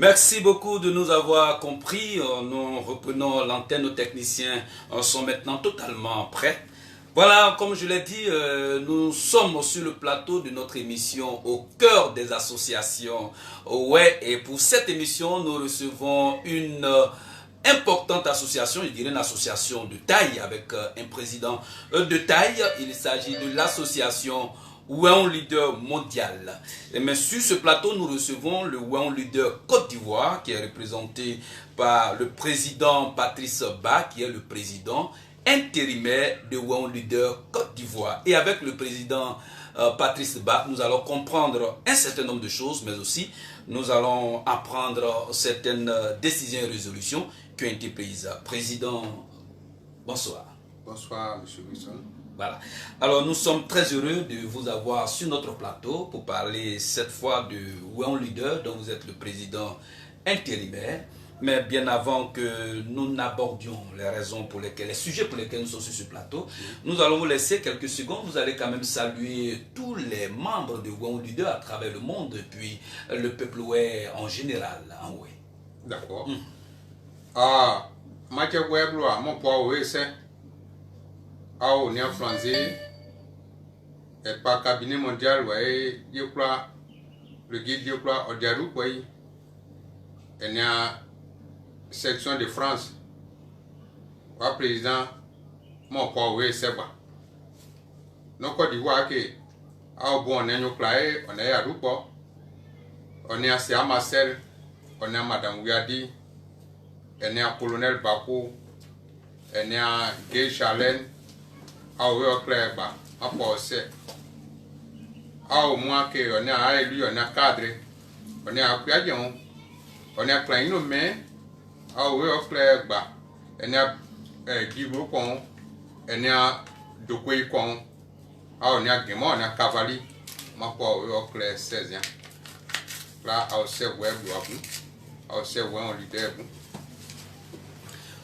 Merci beaucoup de nous avoir compris. Nous reprenons l'antenne. Nos techniciens sont maintenant totalement prêts. Voilà, comme je l'ai dit, nous sommes sur le plateau de notre émission Au cœur des associations. Ouais, et pour cette émission, nous recevons une importante association, je dirais une association de taille avec un président de taille. Il s'agit de l'association Ouéon Leader Mondial. Mais sur ce plateau, nous recevons le Ouéon Leader Côte d'Ivoire qui est représenté par le président Patrice Ba, qui est le président intérimaire de Ouéon Leader Côte d'Ivoire. Et avec le président Patrice Ba, nous allons comprendre un certain nombre de choses, mais aussi nous allons apprendre certaines décisions et résolutions qui ont été prises. Président, bonsoir. Bonsoir, M. Wilson. Voilà. Alors, nous sommes très heureux de vous avoir sur notre plateau pour parler cette fois de Ouéon Leader, dont vous êtes le président intérimaire. Mais bien avant que nous n'abordions les raisons pour lesquelles, les sujets pour lesquels nous sommes sur ce plateau, nous allons vous laisser quelques secondes. Vous allez quand même saluer tous les membres de Ouéon Leader à travers le monde, et puis le peuple oué en général. D'accord. Mathieu Ouéblois, mon poids oué, c'est on est en français, et par cabinet mondial, ouais, je crois, le guide, je crois, au Diarou, ouais, il y a section de France, le président, mon poids oué, c'est bon. Donc, Côte d'Ivoire, on est à Roupo, on est à Sia Marcel, on est à Madame Ouyadi, on est à Colonel Bako, on est à Gay Charlène, au clair bas, à penser. Au moins qu'on est à élu, on est cadre, on est à Piagion, on est à Klein, mais au clair bas, on est à Guiboucon, on est à Dokoïcon, on est à Guémon, on est à Cavali, ma poids au clair 16 ans. Là, au web, au Ouéon Leader.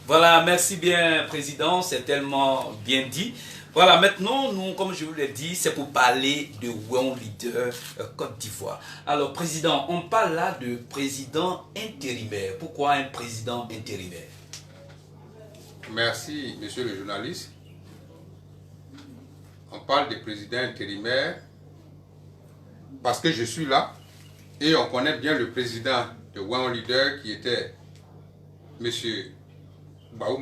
Voilà, merci bien, Président, c'est tellement bien dit. Voilà, maintenant, nous, comme je vous l'ai dit, c'est pour parler de Ouéon Leader Côte d'Ivoire. Alors, Président, on parle là de président intérimaire. Pourquoi un président intérimaire? Merci, monsieur le journaliste. On parle de président intérimaire parce que je suis là et on connaît bien le président de Ouéon Leader qui était monsieur Baou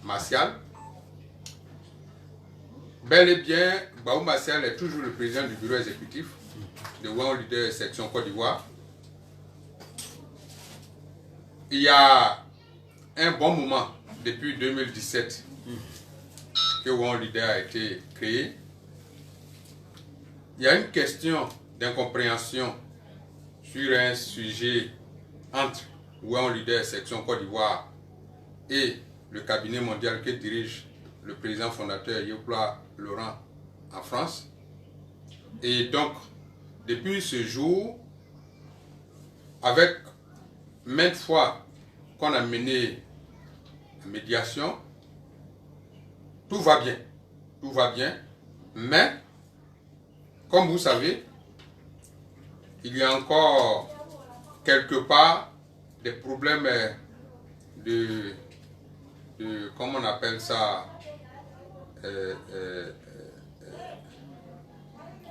Martial. Bel et bien, Baou Martial est toujours le président du bureau exécutif de Ouéon Leader section Côte d'Ivoire. Il y a un bon moment, depuis 2017, que Ouéon Leader a été créé. Il y a une question d'incompréhension sur un sujet entre Ouéon Leader section Côte d'Ivoire et le cabinet mondial que dirige le président fondateur Yopla Laurent en France. Et donc, depuis ce jour, avec maintes fois qu'on a mené la médiation, tout va bien, mais comme vous savez, il y a encore quelque part des problèmes de comment on appelle ça,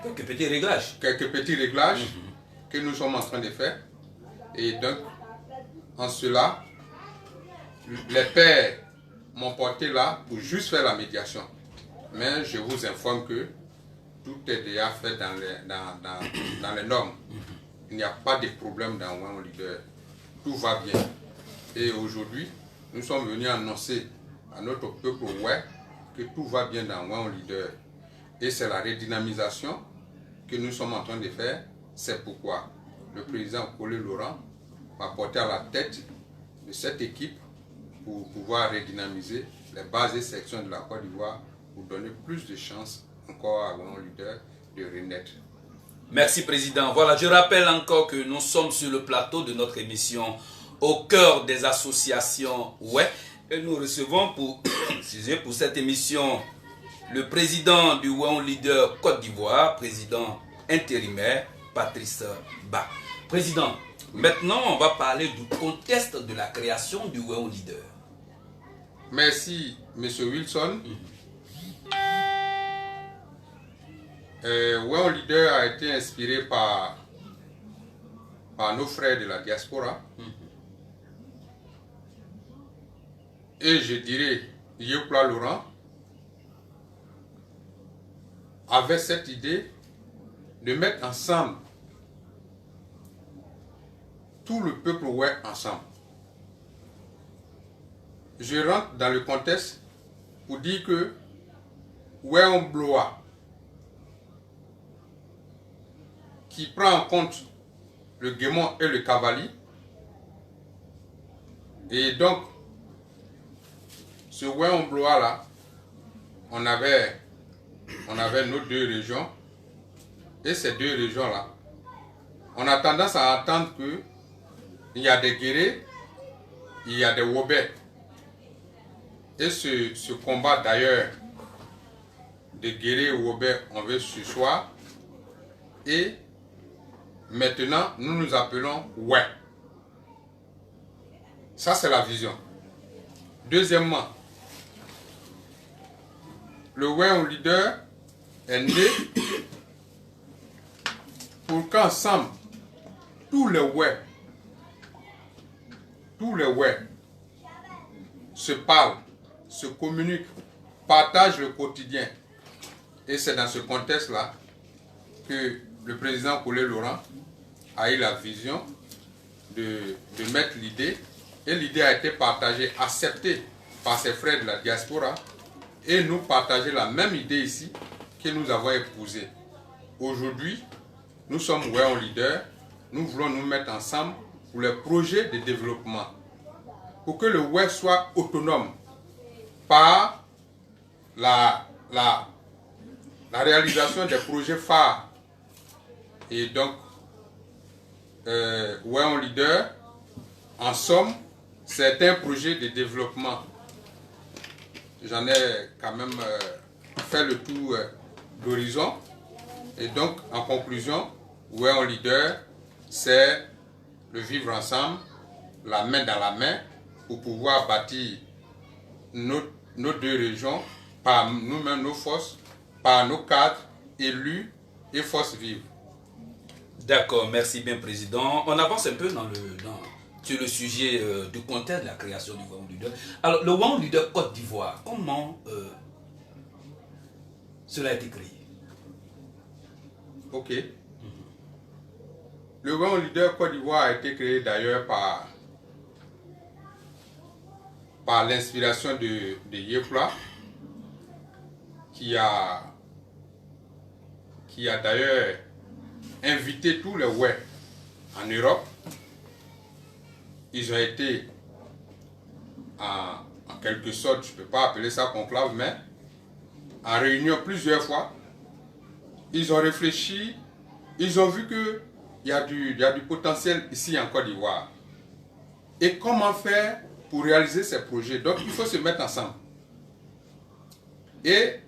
quelques petits réglages. Que nous sommes en train de faire. Et donc, en cela, les pères m'ont porté là pour juste faire la médiation. mais je vous informe que tout est déjà fait dans les normes. Il n'y a pas de problème dans Ouin Leader. Tout va bien. Et aujourd'hui, nous sommes venus annoncer à notre peuple Ouai que tout va bien dans Ouin Leader. Et c'est la redynamisation que nous sommes en train de faire. C'est pourquoi le président Collé Laurent m'a porté à la tête de cette équipe pour pouvoir redynamiser les bases et sections de la Côte d'Ivoire pour donner plus de chances encore à Ouin Leader de renaître. Merci Président. Voilà, je rappelle encore que nous sommes sur le plateau de notre émission Au cœur des associations Ouai. Et nous recevons pour cette émission le président du Ouai Leader Côte d'Ivoire, président intérimaire Patrice Ba. Président, maintenant on va parler du contexte de la création du Ouai Leader. Merci, M. Wilson. Ouai Leader a été inspiré par nos frères de la diaspora. Et je dirais, Yekula Laurent avait cette idée de mettre ensemble tout le peuple Ouai ensemble. Je rentre dans le contexte pour dire que Ouai Bloa, qui prend en compte le Guémon et le Cavali, et donc ce Ouai Bloa là, on avait nos deux régions, et ces deux régions là, on a tendance à entendre que il y a des Guérés, il y a des Wobé. Et ce combat d'ailleurs de Guéré et Wobé, on veut ce soir. Et maintenant, nous nous appelons Ouai. Ça, c'est la vision. Deuxièmement, le Ouai Leader est né pour qu'ensemble, tous les Ouai se parlent, se communiquent, partagent le quotidien. Et c'est dans ce contexte-là que le président Collé Laurent a eu la vision de mettre l'idée. Et l'idée a été partagée, acceptée par ses frères de la diaspora. Et nous partageons la même idée ici que nous avons épousée. Aujourd'hui, nous sommes Ouai Leader. Nous voulons nous mettre ensemble pour les projets de développement. Pour que le Ouai soit autonome par la réalisation des projets phares. Et donc, Ouai Leader, en somme, c'est un projet de développement. J'en ai quand même fait le tour d'horizon. Et donc, en conclusion, Ouai Leader, c'est le vivre ensemble, la main dans la main, pour pouvoir bâtir nos deux régions par nous-mêmes, nos forces, par nos cadres élus et forces vives. D'accord, merci bien Président. On avance un peu sur le sujet du contexte de la création du Ouai Leader. Alors, le Ouai Leader Côte d'Ivoire, comment cela a été créé? Ok. Le Ouai Leader Côte d'Ivoire a été créé d'ailleurs par l'inspiration de Yekula, qui a d'ailleurs invité tous les Ouai en Europe. Ils ont été en quelque sorte, je ne peux pas appeler ça conclave, mais en réunion plusieurs fois. Ils ont réfléchi, ils ont vu qu'il y a du potentiel ici en Côte d'Ivoire. Et comment faire pour réaliser ces projets? Donc il faut se mettre ensemble. Et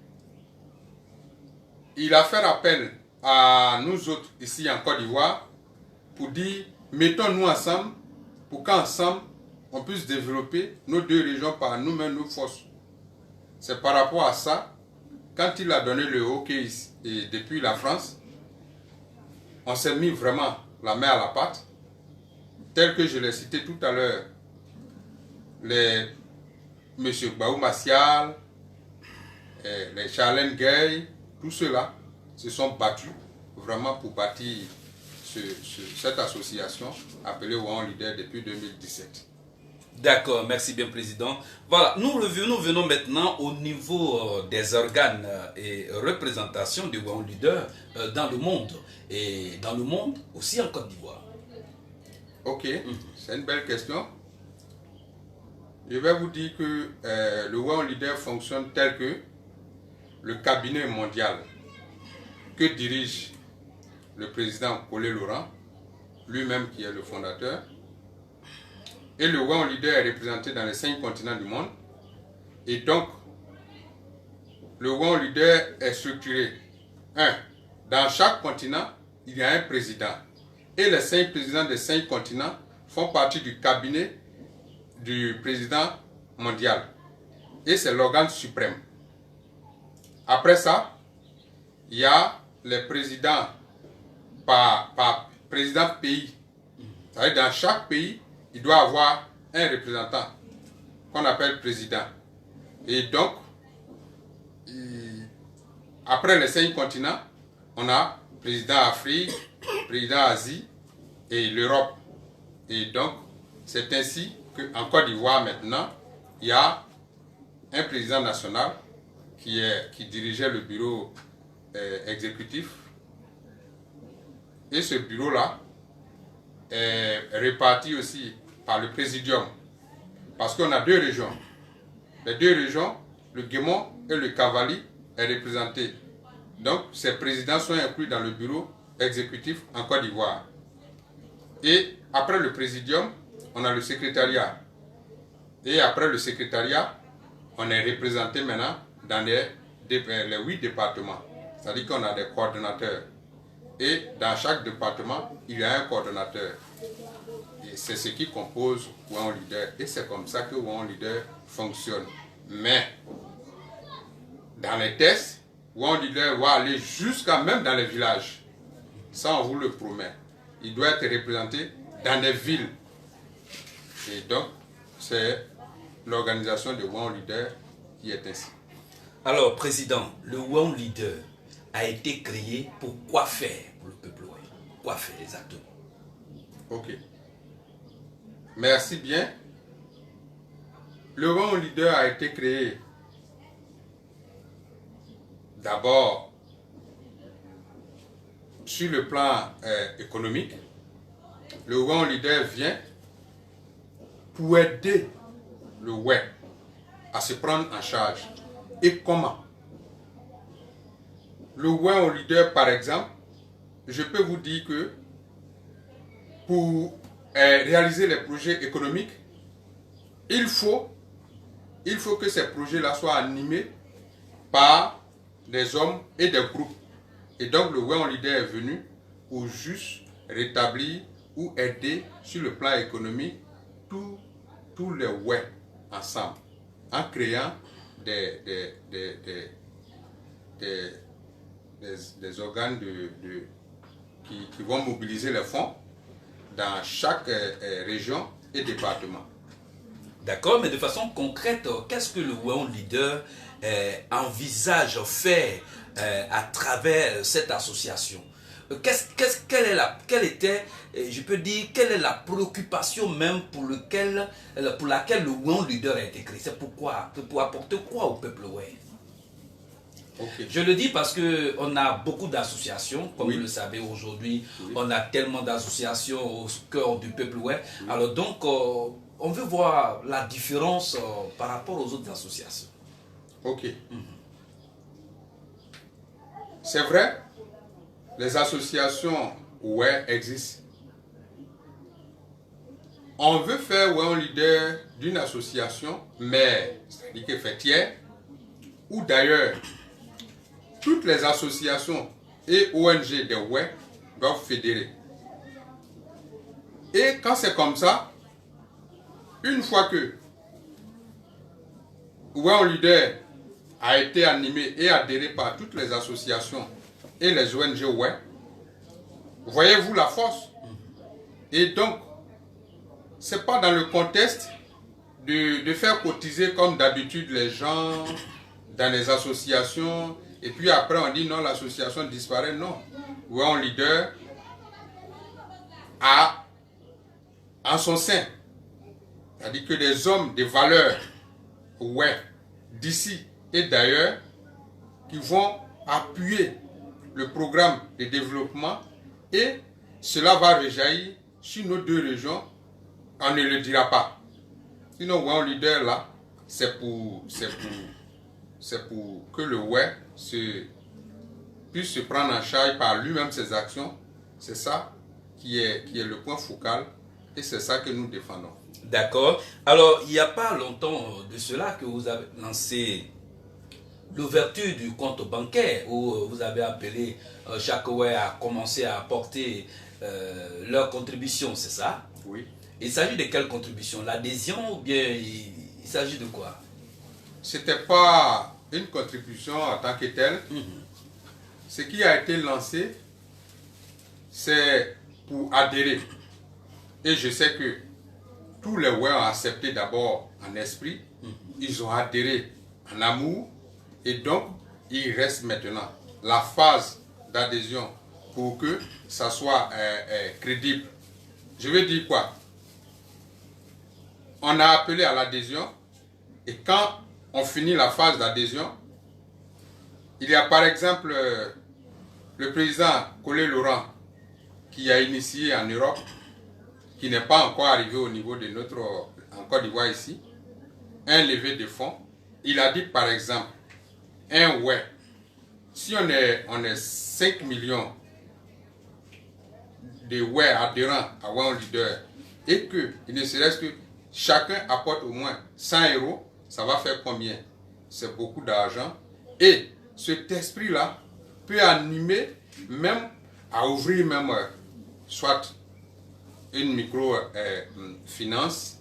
il a fait appel à nous autres ici en Côte d'Ivoire pour dire, mettons-nous ensemble pour qu'ensemble on puisse développer nos deux régions par nous-mêmes, nos forces. C'est par rapport à ça, quand il a donné le hockey et depuis la France, on s'est mis vraiment la main à la pâte, tel que je l'ai cité tout à l'heure, M. Baou Massial, les Charlène Gay, tous ceux-là se sont battus vraiment pour bâtir cette association appelée Wahon Leader depuis 2017. D'accord, merci bien, Président. Voilà, nous venons maintenant au niveau des organes et représentations du Wahon Leader dans le monde. Et dans le monde, aussi en Côte d'Ivoire. Ok, c'est une belle question. Je vais vous dire que le Wahon Leader fonctionne tel que le cabinet mondial que dirige le président Colé Laurent, lui-même qui est le fondateur. Et le Wahon Leader est représenté dans les 5 continents du monde. Et donc, le Wahon Leader est structuré. Dans chaque continent, il y a un président. Et les 5 présidents des 5 continents font partie du cabinet du président mondial. Et c'est l'organe suprême. Après ça, il y a les présidents par président pays. C'est-à-dire dans chaque pays, il doit avoir un représentant qu'on appelle président. Et donc, après les 5 continents, on a président Afrique, président Asie et l'Europe. Et donc, c'est ainsi qu'en Côte d'Ivoire maintenant, il y a un président national qui dirigeait le bureau exécutif. Et ce bureau-là est réparti aussi par le présidium. Parce qu'on a 2 régions. Les 2 régions, le Guémon et le Cavali, est représenté. Donc, ces présidents sont inclus dans le bureau exécutif en Côte d'Ivoire. Et après le présidium, on a le secrétariat. Et après le secrétariat, on est représenté maintenant dans les 8 départements. C'est-à-dire qu'on a des coordonnateurs. Et dans chaque département, il y a un coordonnateur. Et c'est ce qui compose Wahon Leader. Et c'est comme ça que Wahon Leader fonctionne. Mais, dans les tests, Wahon Leader va aller jusqu'à même dans les villages. Ça, on vous le promet. Il doit être représenté dans les villes. Et donc, c'est l'organisation de Wahon Leader qui est ainsi. Alors, Président, le Wahon Leader a été créé pour quoi faire pour le peuple ouai? Quoi faire exactement? Ok. Merci bien. Le Wahon Leader a été créé d'abord sur le plan économique. Le Wahon Leader vient pour aider le ouai à se prendre en charge. Et comment? Le Wahon Leader, par exemple, je peux vous dire que pour réaliser les projets économiques, il faut que ces projets-là soient animés par des hommes et des groupes. Et donc le Wahon Leader est venu pour juste rétablir ou aider sur le plan économique tous les ouais ensemble, en créant des organes qui vont mobiliser les fonds dans chaque région et département. D'accord, mais de façon concrète, qu'est-ce que le Wahon Leader envisage faire à travers cette association? Quelle est la préoccupation même pour laquelle le Wahon Leader a été créé? C'est pourquoi? Pour apporter quoi au peuple ouai? Okay. Je le dis parce qu'on a beaucoup d'associations, comme oui. vous le savez aujourd'hui, oui. On a tellement d'associations au cœur du peuple ouai. Oui. Alors donc, on veut voir la différence par rapport aux autres associations. Ok. C'est vrai, les associations ouai existent. On veut faire Wahon Leader d'une association, mais c'est-à-dire que fêtière, ou d'ailleurs, toutes les associations et ONG des ouai doivent fédérer. Et quand c'est comme ça, une fois que Wahon Leader a été animé et adhéré par toutes les associations et les ONG ouai, voyez-vous la force? Et donc, ce n'est pas dans le contexte de faire cotiser comme d'habitude les gens dans les associations, et puis après on dit non, l'association disparaît. Non. Wéon Leader a en son sein, c'est-à-dire que des hommes de valeur, ouais, d'ici et d'ailleurs, qui vont appuyer le programme de développement, et cela va rejaillir sur nos deux régions, on ne le dira pas. Sinon, Wéon Leader là, c'est pour que le ouais puisse se prendre en charge par lui-même ses actions. C'est ça qui est le point focal, et c'est ça que nous défendons. D'accord. Alors, il n'y a pas longtemps de cela que vous avez lancé l'ouverture du compte bancaire, où vous avez appelé chaque ouais à commencer à apporter leur contribution, c'est ça? Oui. Il s'agit de quelle contribution? L'adhésion ou bien il s'agit de quoi? Ce n'était pas une contribution en tant que telle. Ce qui a été lancé, c'est pour adhérer. Et je sais que tous les ouais ont accepté d'abord en esprit, ils ont adhéré en amour, et donc il reste maintenant la phase d'adhésion pour que ça soit crédible. Je veux dire quoi? On a appelé à l'adhésion, et quand on finit la phase d'adhésion, il y a par exemple le président Colé Laurent qui a initié en Europe, qui n'est pas encore arrivé au niveau de notre, en Côte d'Ivoire ici, un levé de fonds. Il a dit par exemple, un ouais, si on est 5 millions de ouais adhérents à Wéon Leader, et que il ne serait-ce que chacun apporte au moins 100 euros, ça va faire combien? C'est beaucoup d'argent. Et cet esprit-là peut animer même à ouvrir même soit une microfinance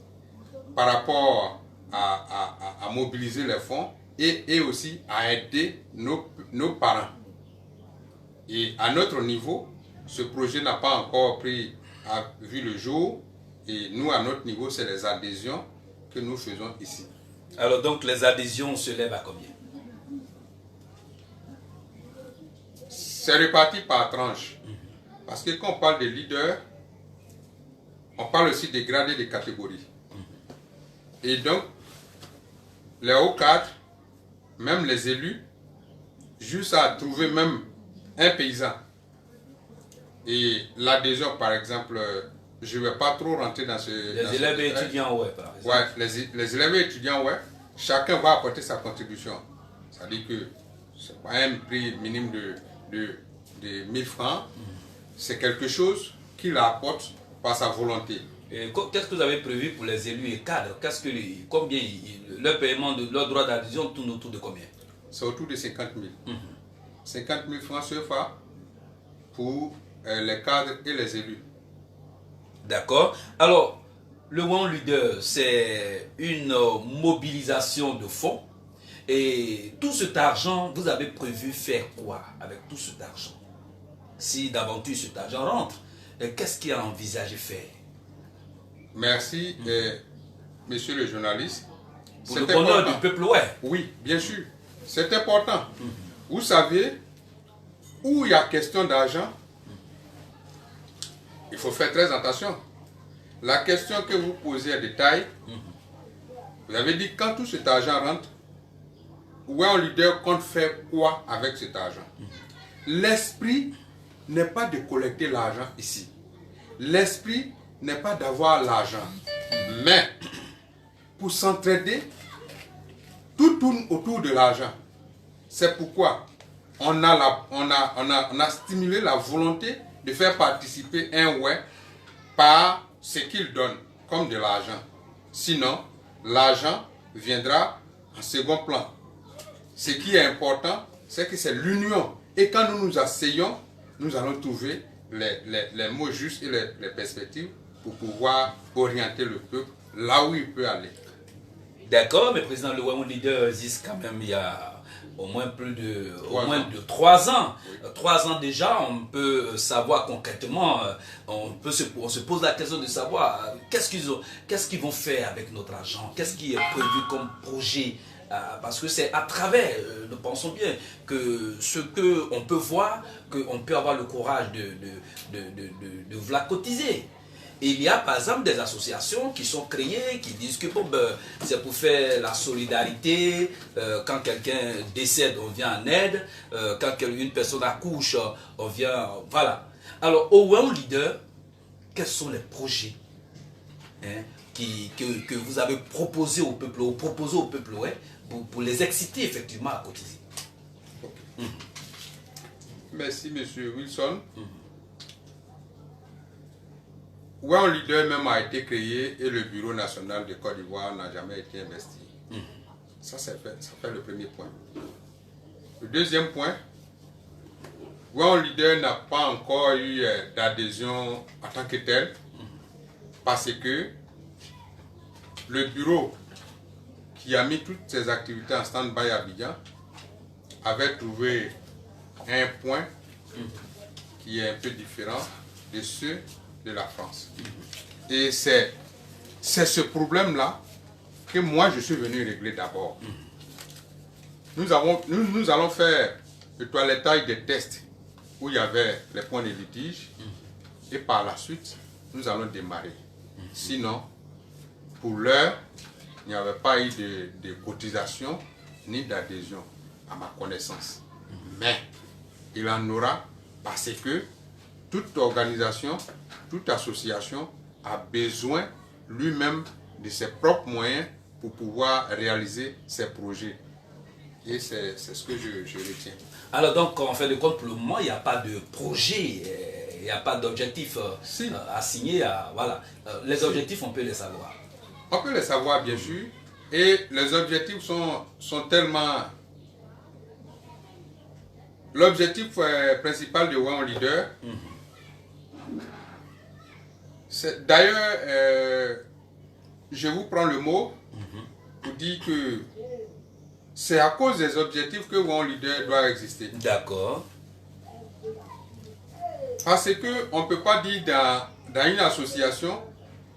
par rapport à mobiliser les fonds, et aussi à aider nos parents. Et à notre niveau, ce projet n'a pas encore vu le jour, et nous à notre niveau, c'est les adhésions que nous faisons ici. Alors donc les adhésions se lèvent à combien? C'est réparti par tranche. Parce que quand on parle de leaders, on parle aussi des gradés de catégories. Et donc, les hauts cadres, même les élus, juste à trouver même un paysan. Et l'adhésion, par exemple, je ne vais pas trop rentrer dans ce... Les élèves et étudiants, ouais, par exemple. Ouais, les élèves et étudiants, ouais, chacun va apporter sa contribution. C'est-à-dire que ce n'est pas un prix minime de 1000 francs, c'est quelque chose qu'il apporte par sa volonté. Qu'est-ce que vous avez prévu pour les élus et cadres? Combien leur paiement de leur droit d'adhésion tourne autour de combien? C'est autour de 50 000. 50 000 francs CFA pour les cadres et les élus. D'accord. Alors, le Wéon Leader, c'est une mobilisation de fonds. Et tout cet argent, vous avez prévu faire quoi avec tout cet argent? Si d'aventure cet argent rentre, qu'est-ce qu'il a envisagé faire? Merci, monsieur le journaliste. Pour le bonheur du peuple, ouais. Oui, bien sûr. C'est important. Vous savez, où il y a question d'argent, il faut faire très attention. La question que vous posez est de taille. Vous avez dit, quand tout cet argent rentre, Wéon Leader compte faire quoi avec cet argent? L'esprit n'est pas de collecter l'argent ici. L'esprit n'est pas d'avoir l'argent. Mais, pour s'entraider, tout tourne autour de l'argent. C'est pourquoi on a stimulé la volonté de faire participer un ouais par ce qu'il donne comme de l'argent. Sinon, l'argent viendra en second plan. Ce qui est important, c'est que c'est l'union. Et quand nous nous asseyons, nous allons trouver les mots justes et les perspectives pour pouvoir orienter le peuple là où il peut aller. D'accord, mais président, le Wéon Leader existe quand même il y a au moins de 3 ans. Oui. 3 ans déjà, on peut savoir concrètement, on se pose la question de savoir qu'est-ce qu'ils vont faire avec notre argent, qu'est-ce qui est prévu comme projet parce que c'est à travers, nous pensons bien, que ce qu'on peut voir, qu'on peut avoir le courage de vouloir cotiser. Et il y a par exemple des associations qui sont créées, qui disent que bon, ben, c'est pour faire la solidarité, quand quelqu'un décède, on vient en aide, quand une personne accouche, on vient, voilà. Alors au WOW Leader, quels sont les projets, hein, que vous avez proposés au peuple, ouais, pour les exciter effectivement à cotiser? Okay. Merci monsieur Wilson. WOW Leader même a été créé et le bureau national de Côte d'Ivoire n'a jamais été investi. Ça fait le premier point. Le deuxième point, WOW Leader n'a pas encore eu d'adhésion en tant que tel parce que le bureau qui a mis toutes ses activités en stand-by à Abidjan avait trouvé un point qui est un peu différent de ceux de la France. Et c'est ce problème-là que moi je suis venu régler d'abord. Nous allons faire le toilettage des tests où il y avait les points de litige et par la suite, nous allons démarrer. Sinon, pour l'heure, il n'y avait pas eu de cotisation ni d'adhésion à ma connaissance. Mais il en aura parce que toute organisation, toute association a besoin lui-même de ses propres moyens pour pouvoir réaliser ses projets. Et c'est ce que je retiens. Alors donc, en fait de compte, pour le moment, il n'y a pas de projet, il n'y a pas d'objectif assigné à... Voilà. Les objectifs, on peut les savoir. On peut les savoir, bien sûr. Et les objectifs sont tellement... L'objectif principal de WOW Leader, c'est d'ailleurs, je vous prends le mot pour dire que c'est à cause des objectifs que WOW Leader doit exister. D'accord. Parce qu'on ne peut pas dire dans une association,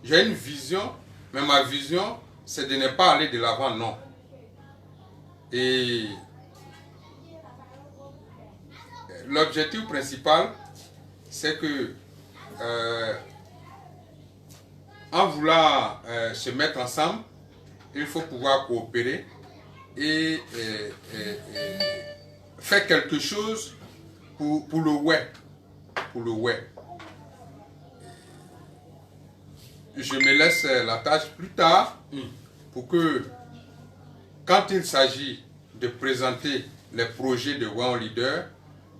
j'ai une vision, mais ma vision, c'est de ne pas aller de l'avant, non. Et l'objectif principal, c'est que en voulant se mettre ensemble, il faut pouvoir coopérer et faire quelque chose pour le web. Pour le web. Je me laisse la tâche plus tard pour que, quand il s'agit de présenter les projets de WOW Leader,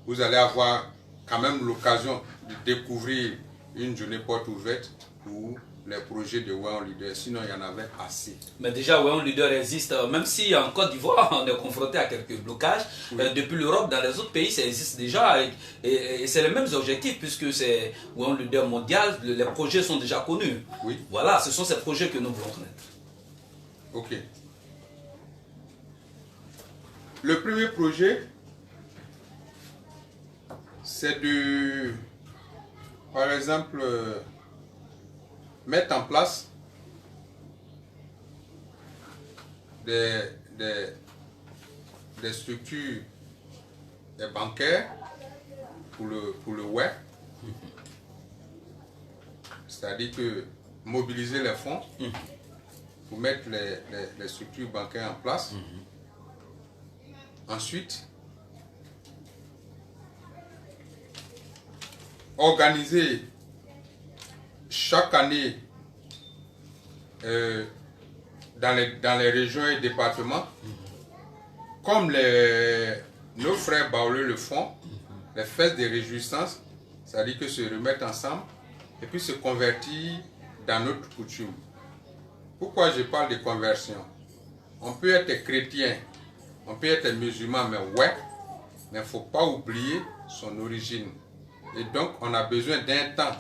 vous allez avoir quand même l'occasion de découvrir une journée porte ouverte pour les projets de WOW Leader. Sinon, il y en avait assez. Mais déjà, WOW Leader existe, même si en Côte d'Ivoire, on est confronté à quelques blocages. Oui. Depuis l'Europe, dans les autres pays, ça existe déjà. Et c'est les mêmes objectifs, puisque c'est WOW Leader mondial, les projets sont déjà connus. Oui. Voilà, ce sont ces projets que nous voulons connaître. Ok. Le premier projet, c'est de, par exemple, mettre en place des structures bancaires pour le web. C'est-à-dire que mobiliser les fonds pour mettre les structures bancaires en place. Ensuite, organiser chaque année dans les régions et départements, comme nos frères baoulés le font, les fêtes de réjouissance, c'est-à-dire que se remettre ensemble et puis se convertir dans notre coutume. Pourquoi je parle de conversion? On peut être chrétien, on peut être musulman, mais il ne faut pas oublier son origine. Et donc, on a besoin d'un temps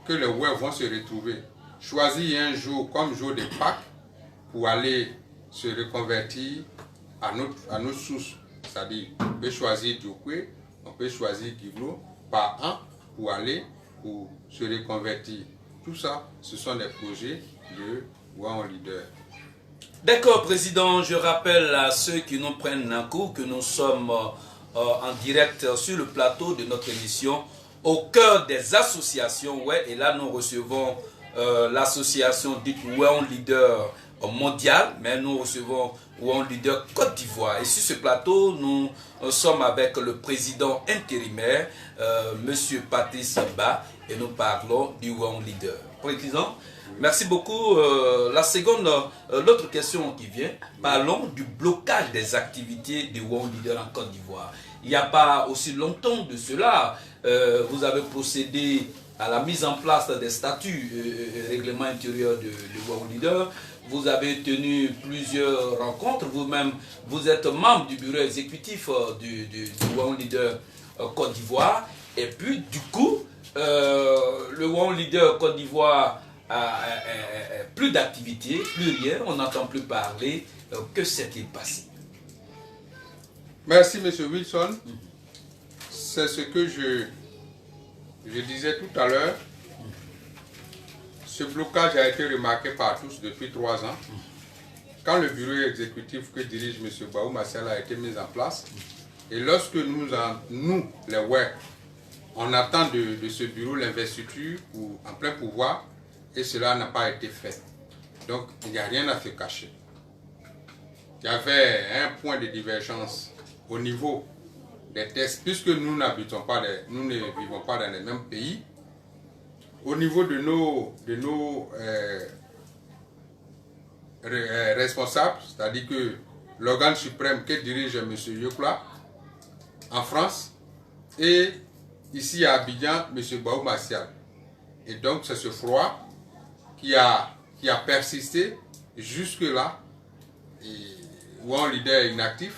que les ouais vont se retrouver. Choisir un jour comme jour de Pâques pour aller se reconvertir à nos sources. C'est-à-dire, on peut choisir Diokwe, on peut choisir Giglo par an pour se reconvertir. Tout ça, ce sont des projets de WOW Leader. D'accord, Président, je rappelle à ceux qui nous prennent un coup que nous sommes en direct sur le plateau de notre émission au cœur des associations. Ouais, et là, nous recevons l'association dite World Leader mondial, mais nous recevons World Leader Côte d'Ivoire. Et sur ce plateau, nous sommes avec le président intérimaire, Monsieur Patrice Ba, et nous parlons du World Leader. Président, merci beaucoup. L'autre question qui vient, parlons du blocage des activités du World Leader en Côte d'Ivoire. Il n'y a pas aussi longtemps de cela, vous avez procédé à la mise en place des statuts règlement intérieur du World Leader. Vous avez tenu plusieurs rencontres, vous-même, vous êtes membre du bureau exécutif du World Leader Côte d'Ivoire. Et puis, du coup, le World Leader Côte d'Ivoire a plus d'activité, plus rien, on n'entend plus parler. Que s'est-il passé? Merci, M. Wilson. C'est ce que je disais tout à l'heure. Ce blocage a été remarqué par tous depuis 3 ans. Quand le bureau exécutif que dirige M. Baou Martial a été mis en place, et lorsque nous les WEC, on attend de ce bureau l'investiture en plein pouvoir, et cela n'a pas été fait. Donc, il n'y a rien à se cacher. Il y avait un point de divergence au niveau des tests, puisque nous ne vivons pas dans les mêmes pays. Au niveau de nos responsables, c'est-à-dire que l'organe suprême que dirige M. Yokla en France, et ici à Abidjan, M. Baou Martial. Et donc c'est ce froid qui a persisté jusque-là, ou un leader inactif.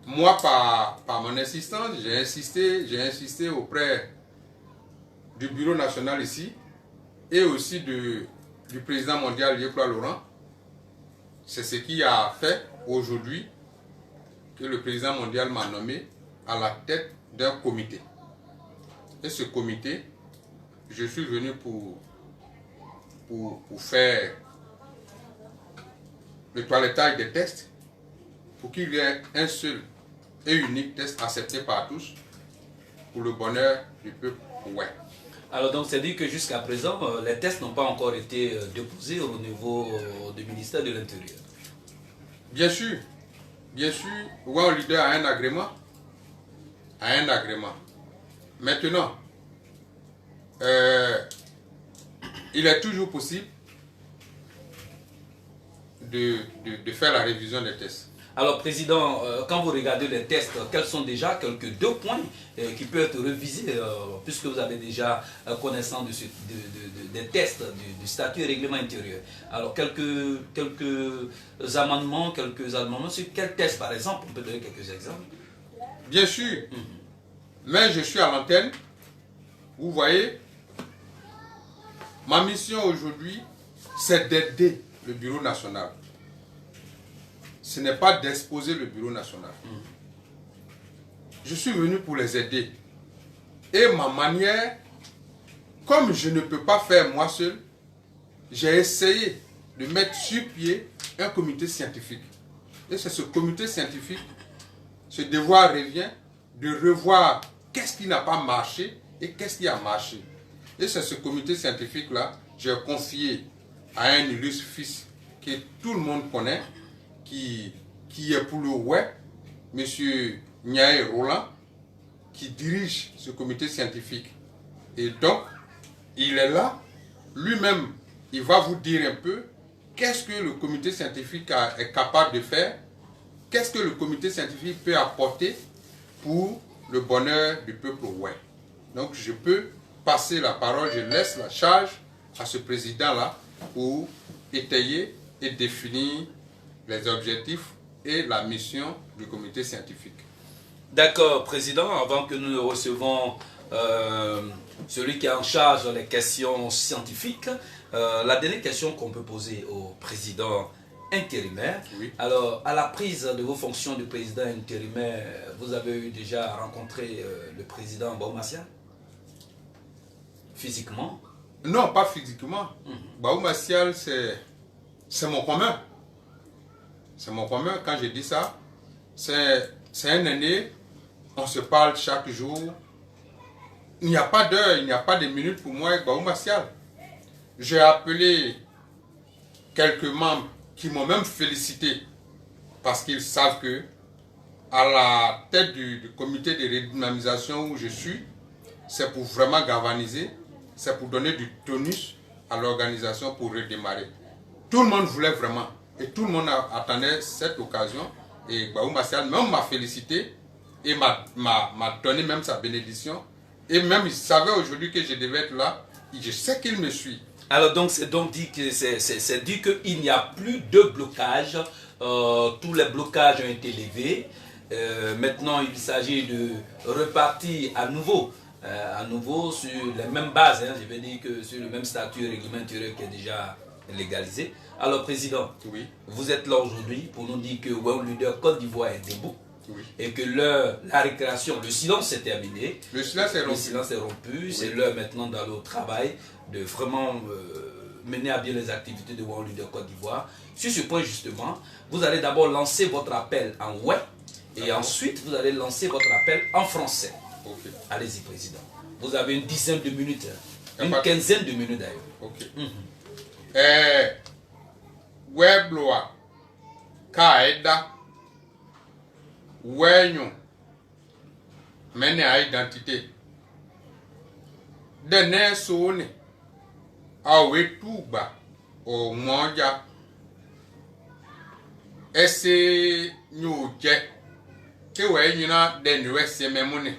Moi, par mon insistance, j'ai insisté auprès du bureau national ici, et aussi du président mondial Yekla Laurent. C'est ce qui a fait aujourd'hui que le président mondial m'a nommé à la tête d'un comité. Et ce comité, je suis venu pour faire le toilettage des tests, pour qu'il y ait un seul et unique test accepté par tous pour le bonheur du peuple. Ouais. Alors donc c'est dit que jusqu'à présent, les tests n'ont pas encore été déposés au niveau du ministère de l'Intérieur. Bien sûr, World Leader a un agrément. Maintenant, il est toujours possible de faire la révision des tests. Alors, Président, quand vous regardez les tests, quels sont déjà quelques 2 points qui peuvent être révisés, puisque vous avez déjà connaissance des tests du statut et règlement intérieur. Alors, quelques amendements, sur quel test, par exemple, on peut donner quelques exemples? Bien sûr, mais je suis à l'antenne. Vous voyez, ma mission aujourd'hui, c'est d'aider le bureau national. Ce n'est pas d'exposer le bureau national. Je suis venu pour les aider. Et ma manière, comme je ne peux pas faire moi seul, j'ai essayé de mettre sur pied un comité scientifique. Et c'est ce comité scientifique, ce devoir revient de revoir qu'est-ce qui n'a pas marché et qu'est-ce qui a marché. Et c'est ce comité scientifique-là, j'ai confié à un illustre fils que tout le monde connaît, qui est pour le web, M. Niaé Roland, qui dirige ce comité scientifique. Et donc, il est là, lui-même, il va vous dire un peu qu'est-ce que le comité scientifique est capable de faire, qu'est-ce que le comité scientifique peut apporter pour le bonheur du peuple web. Donc, je peux passer la parole, je laisse la charge à ce président-là pour étayer et définir les objectifs et la mission du comité scientifique. D'accord, Président, avant que nous recevons celui qui est en charge des questions scientifiques, la dernière question qu'on peut poser au président intérimaire. Oui. Alors, à la prise de vos fonctions de président intérimaire, vous avez déjà rencontré le président Baou Martial? Physiquement? Non, pas physiquement. Baou Martial, c'est mon commun. C'est mon problème. Quand je dis ça, c'est un aîné. On se parle chaque jour. Il n'y a pas d'heure, il n'y a pas de minutes pour moi avec Baou Martial. J'ai appelé quelques membres qui m'ont même félicité parce qu'ils savent que à la tête du comité de redynamisation où je suis, c'est pour vraiment galvaniser, c'est pour donner du tonus à l'organisation pour redémarrer. Tout le monde voulait vraiment et tout le monde attendait cette occasion et Baou Martial même m'a félicité et m'a donné même sa bénédiction et même il savait aujourd'hui que je devais être là et je sais qu'il me suit. Alors donc c'est donc dit que c'est dit qu'il n'y a plus de blocage, tous les blocages ont été levés. Maintenant il s'agit de repartir à nouveau sur les mêmes bases, hein, je veux dire que sur le même statut réglementaire qui est déjà légalisé. Alors président, oui. Vous êtes là aujourd'hui pour nous dire que Weon Leader Côte d'Ivoire est debout. Oui. Et que la récréation, le silence est terminé. Le silence est rompu. Oui. C'est l'heure maintenant d'aller au travail, de vraiment mener à bien les activités de Weon Leader Côte d'Ivoire. Sur ce point justement, vous allez d'abord lancer votre appel en web et ensuite vous allez lancer votre appel en français. Okay. Allez-y président. Vous avez une dizaine de minutes, une quinzaine de minutes d'ailleurs. Ok. Webloa, Kaeda, Wenyon, mène à identité. Dene Sone, Awe Touba, au Mondia, Esse New Jack, Kewenyuna, den West Memone.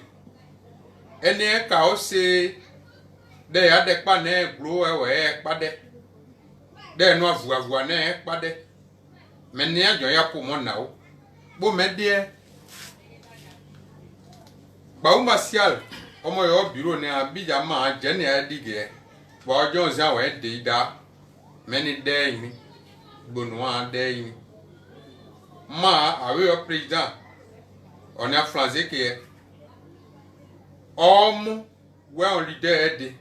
Ene Kaose, de Adekpa ne Glo, Pade. De no avua ne pade me ne ajo ya ko mo na o bo me de Baou Martial omo yo biro ne abija ma je ne adige bo ojo nza we de da me ni de yin gbonu an de yin ma awe yo president on a français que homme we on leader de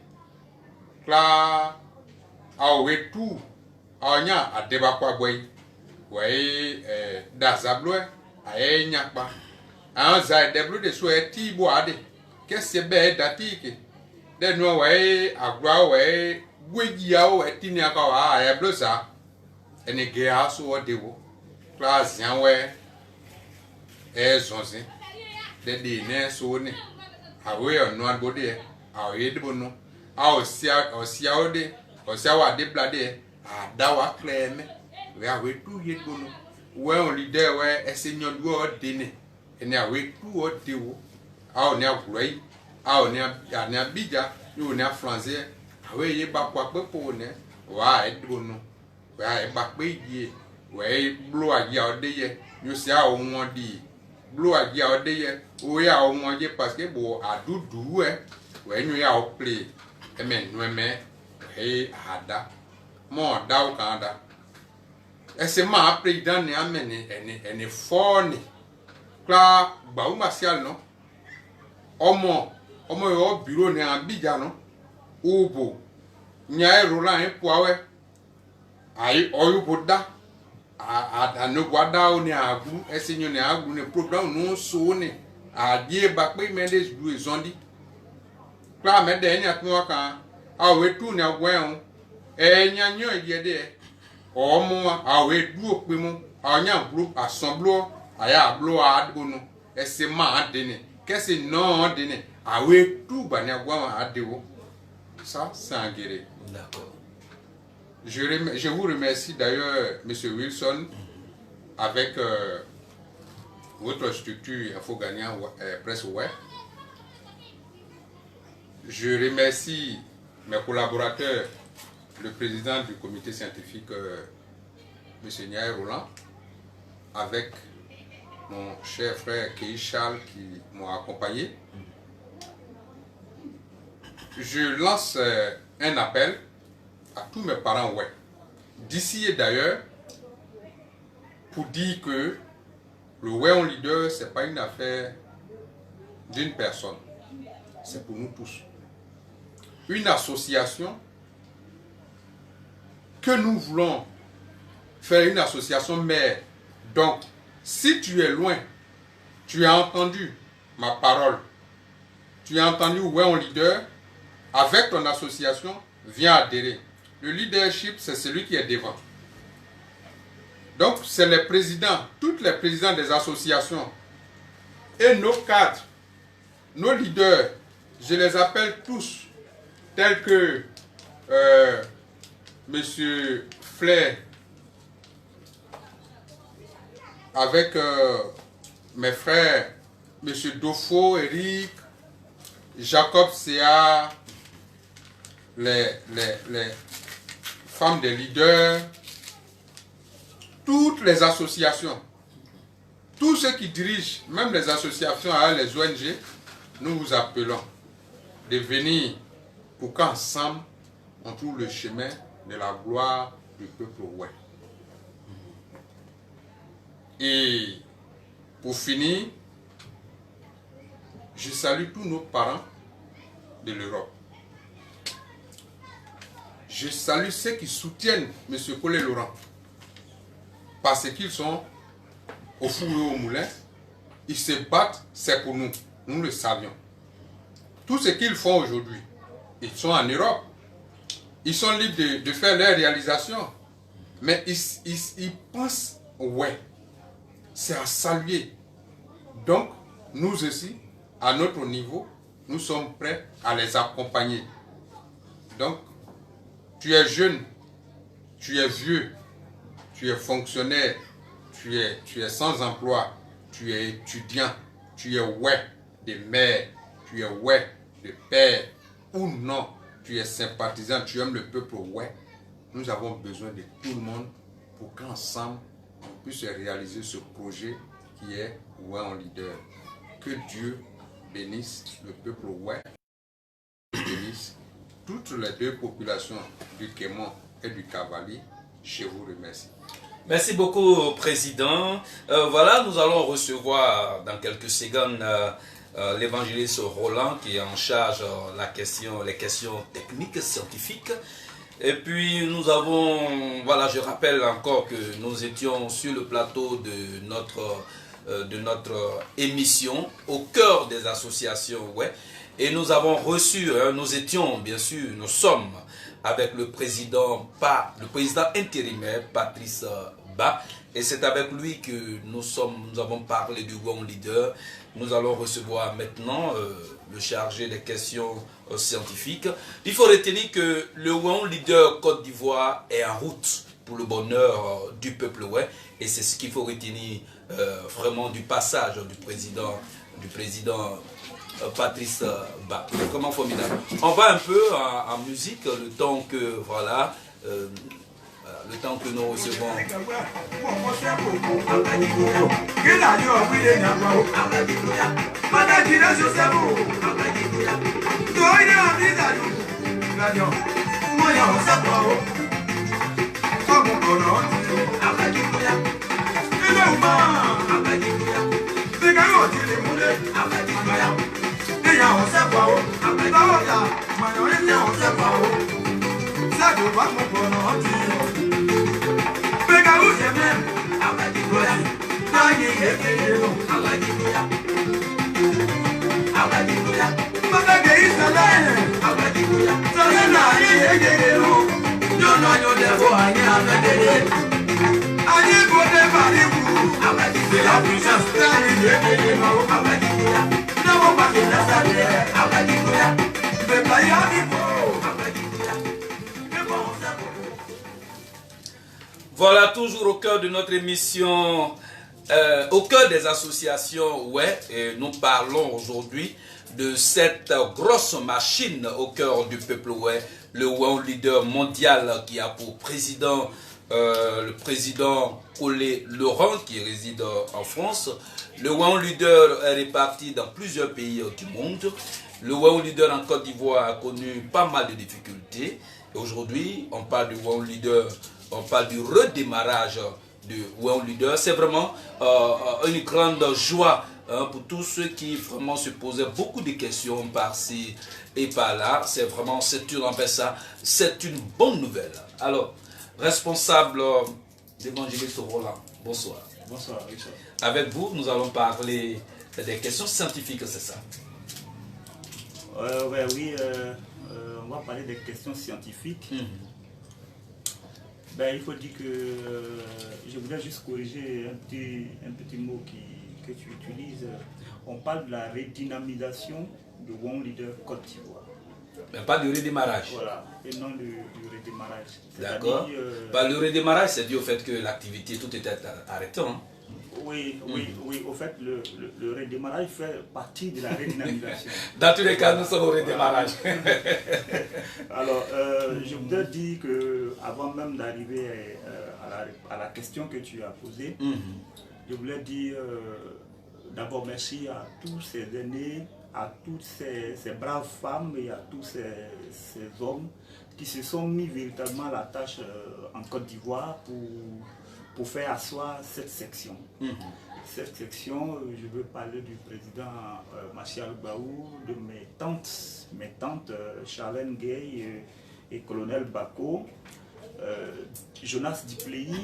kla awe tout Anya adeba kwa boy we dazablo aye nyakpa an za deblo de so eti bo ade kese be datike de no we agwa we gwegia o eti ni aka wa aye blosa ene ge aso odewo class yan we zonzi de ne so ni awe onu agbode awe de bono a osia ode osia wa de blade Dawa cleme, we are way too yet go. We only there where a senior do dinner, and now we two or two. Our near great, our near bija, you near France, away ye back what pepone, why do no. Where I back way ye, where blow a year day, you see our one day. Blow a year day, we are one year basketball, I do when we are play. Amen, no man, hey, ada. Mon daw kanda ese ma président ne amene ene foni kla Baou Martial no omo yo bureau ne Abidjan no obo nya Roland e poawe ai oyu boda a no gwada o ne agu ese nyo ne agu ne program no so ne a die ba pe Mendes du zondi kla me de nya tun kan a we tu ne agwen nyanyo yede omo awe duo pe mu anya group assembleo aya blo adunu ese ma adene kese no adene awe tu bani agwa adewo ça c'est en guéré. D'accord. Je vous remercie d'ailleurs monsieur Wilson avec votre structure Info Gagnant Presse Web. Je remercie mes collaborateurs, le président du comité scientifique, M. Niaï Roland, avec mon cher frère Kei Charles qui m'a accompagné. Je lance un appel à tous mes parents, d'ici et d'ailleurs, pour dire que le Weon Leader, ce n'est pas une affaire d'une personne, c'est pour nous tous. Une association que nous voulons faire une association mère Donc, si tu es loin, tu as entendu ma parole, tu as entendu ouais on leader, avec ton association, viens adhérer. Le leadership, c'est celui qui est devant. Donc, c'est les présidents, tous les présidents des associations et nos cadres, nos leaders, je les appelle tous, tels que M. Flair, avec mes frères, M. Dofo, Eric, Jacob Sea, les femmes des leaders, toutes les associations, tous ceux qui dirigent, même les associations, les ONG, nous vous appelons de venir pour qu'ensemble, on trouve le chemin de la gloire du peuple ouest. Et pour finir, je salue tous nos parents de l'Europe. Je salue ceux qui soutiennent M. Collet Laurent. Parce qu'ils sont au four et au moulin. Ils se battent, c'est pour nous. Nous le savions. Tout ce qu'ils font aujourd'hui, ils sont en Europe. Ils sont libres de faire leurs réalisations. Mais ils pensent, ouais, c'est à saluer. Donc, nous aussi, à notre niveau, nous sommes prêts à les accompagner. Donc, tu es jeune, tu es vieux, tu es fonctionnaire, tu es sans emploi, tu es étudiant, tu es ouais de mère, tu es ouais de père, ou non, tu es sympathisant, tu aimes le peuple ouais. Nous avons besoin de tout le monde pour qu'ensemble, on puisse réaliser ce projet qui est ouais en leader. Que Dieu bénisse le peuple ouais, bénisse toutes les deux populations du Kémon et du Cavalier. Je vous remercie. Merci beaucoup, Président. Voilà, nous allons recevoir dans quelques secondes l'évangéliste Roland qui est en charge les questions techniques, scientifiques. Et puis nous avons, voilà, je rappelle encore que nous étions sur le plateau de notre émission au cœur des associations, ouais. Et nous avons reçu, nous étions, bien sûr, nous sommes avec le président intérimaire, Patrice Ba. Et c'est avec lui que nous avons parlé du One Leader. Nous allons recevoir maintenant le chargé des questions scientifiques. Il faut retenir que le One Leader Côte d'Ivoire est en route pour le bonheur du peuple ouest. Et c'est ce qu'il faut retenir vraiment du passage du président Patrice Ba. Comment formidable. On va un peu en musique, le temps que, voilà, le temps que nous recevons. Voilà, toujours au cœur de notre émission, au cœur des associations, ouais, et nous parlons aujourd'hui de cette grosse machine au cœur du peuple, ouais, le One Leader mondial qui a pour président le président Collet Laurent qui réside en France. Le One Leader est réparti dans plusieurs pays du monde. Le One Leader en Côte d'Ivoire a connu pas mal de difficultés. Aujourd'hui, on parle du One Leader, on parle du redémarrage du One Leader. C'est vraiment une grande joie pour tous ceux qui vraiment se posaient beaucoup de questions par-ci et par-là. C'est une bonne nouvelle. Alors, responsable d'évangéliste Roland, bonsoir. Bonsoir, Richard. Avec vous, nous allons parler des questions scientifiques, c'est ça? Oui, on va parler des questions scientifiques. Il faut dire que je voudrais juste corriger un petit mot que tu utilises. On parle de la redynamisation de One Leader Côte d'Ivoire. Mais pas de redémarrage. Voilà, et non du redémarrage. D'accord. Le redémarrage, c'est dû au fait que l'activité, tout était arrêté. Hein? Oui, au fait, le redémarrage fait partie de la redynamisation. Dans tous les cas, nous sommes au redémarrage. Alors, je voudrais dire que avant même d'arriver à la question que tu as posée, je voulais dire d'abord merci à tous ces aînés, à toutes ces braves femmes et à tous ces hommes qui se sont mis véritablement à la tâche en Côte d'Ivoire pour faire asseoir cette section. Cette section, je veux parler du président Martial Baou, de mes tantes Charlène Gay et colonel Bako, Jonas Dipléi,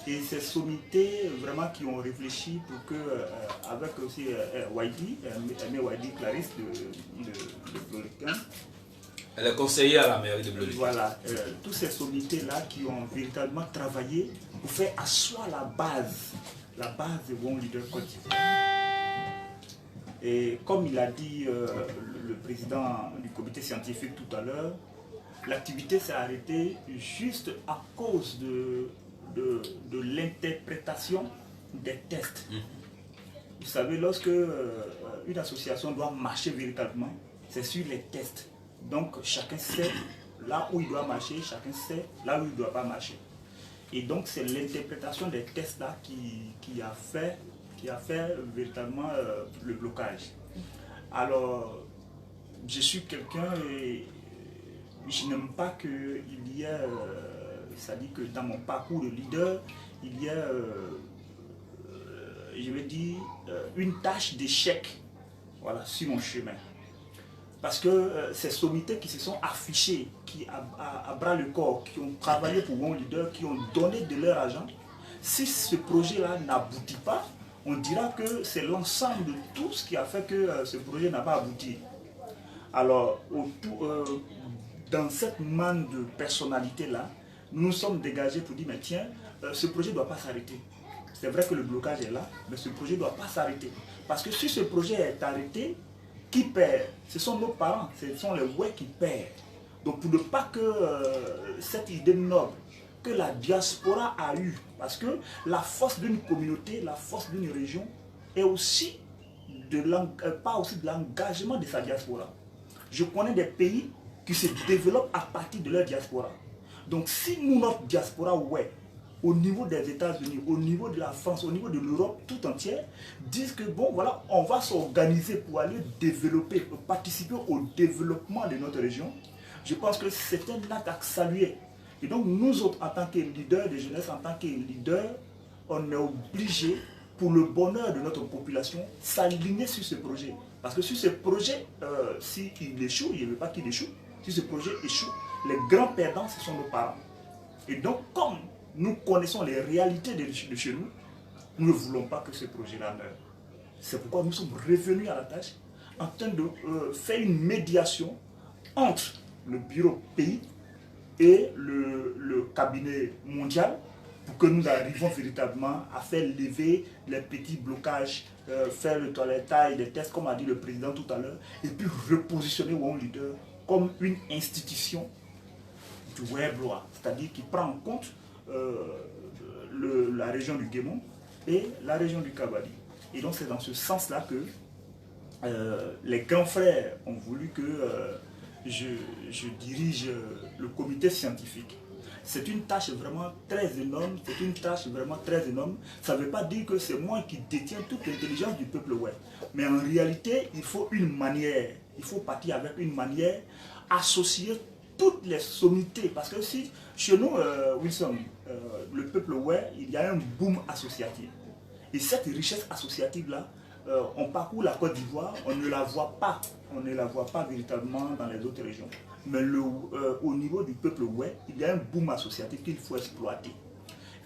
et ces sommités vraiment qui ont réfléchi pour que, avec aussi Aimé Wadi Clarisse de Floricain. Elle est conseillère à la mairie de Bleu-le-Ciel. Voilà, tous ces sommités-là qui ont véritablement travaillé pour faire asseoir la base de One Leader Côte d'Ivoire. Et comme il a dit le président du comité scientifique tout à l'heure, l'activité s'est arrêtée juste à cause de l'interprétation des tests. Vous savez, lorsque une association doit marcher véritablement, c'est sur les tests. Donc chacun sait là où il doit marcher, chacun sait là où il ne doit pas marcher. Et donc c'est l'interprétation des tests là qui a fait véritablement le blocage. Alors je suis quelqu'un et je n'aime pas qu'il y ait, c'est-à-dire que dans mon parcours de leader, il y a, je vais dire, une tâche d'échec, voilà, sur mon chemin. Parce que ces sommités qui se sont affichées, qui à bras le corps, qui ont travaillé pour One Leader, qui ont donné de leur argent, si ce projet-là n'aboutit pas, on dira que c'est l'ensemble de tout ce qui a fait que ce projet n'a pas abouti. Alors, dans cette manne de personnalité-là, nous sommes dégagés pour dire, mais tiens, ce projet ne doit pas s'arrêter. C'est vrai que le blocage est là, mais ce projet ne doit pas s'arrêter. Parce que si ce projet est arrêté, qui perd? Ce sont nos parents, ce sont les ouais qui perdent. Donc pour ne pas que cette idée noble que la diaspora a eue, parce que la force d'une communauté, la force d'une région est aussi pas aussi de l'engagement de sa diaspora. Je connais des pays qui se développent à partir de leur diaspora. Donc si nous, notre diaspora, ouais, au niveau des États-Unis, au niveau de la France, au niveau de l'Europe tout entière, disent que bon, voilà, on va s'organiser pour aller développer, pour participer au développement de notre région. Je pense que c'est un acte à saluer. Et donc, nous autres, en tant que leaders de jeunesse, en tant que leaders, on est obligés, pour le bonheur de notre population, s'aligner sur ce projet. Parce que sur ce projet, s'il échoue, il ne veut pas qu'il échoue, si ce projet échoue, les grands perdants, ce sont nos parents. Et donc, comme nous connaissons les réalités de chez nous, nous ne voulons pas que ce projet-là meure. C'est pourquoi nous sommes revenus à la tâche en train de faire une médiation entre le bureau pays et le cabinet mondial pour que nous arrivions véritablement à faire lever les petits blocages, faire le toilettage des tests, comme a dit le président tout à l'heure, et puis repositionner One Leader comme une institution du Weblois, c'est-à-dire qui prend en compte la région du Guémon et la région du Kabali. Et donc c'est dans ce sens-là que les grands frères ont voulu que je dirige le comité scientifique. C'est une tâche vraiment très énorme, c'est une tâche vraiment très énorme. Ça ne veut pas dire que c'est moi qui détiens toute l'intelligence du peuple web. Mais en réalité, il faut une manière, il faut partir avec une manière, associer toutes les sommités. Parce que si, chez nous, Wilson, le peuple web, il y a un boom associatif. Et cette richesse associative-là, on parcourt la Côte d'Ivoire, on ne la voit pas. On ne la voit pas véritablement dans les autres régions. Mais au niveau du peuple ouais, il y a un boom associatif qu'il faut exploiter.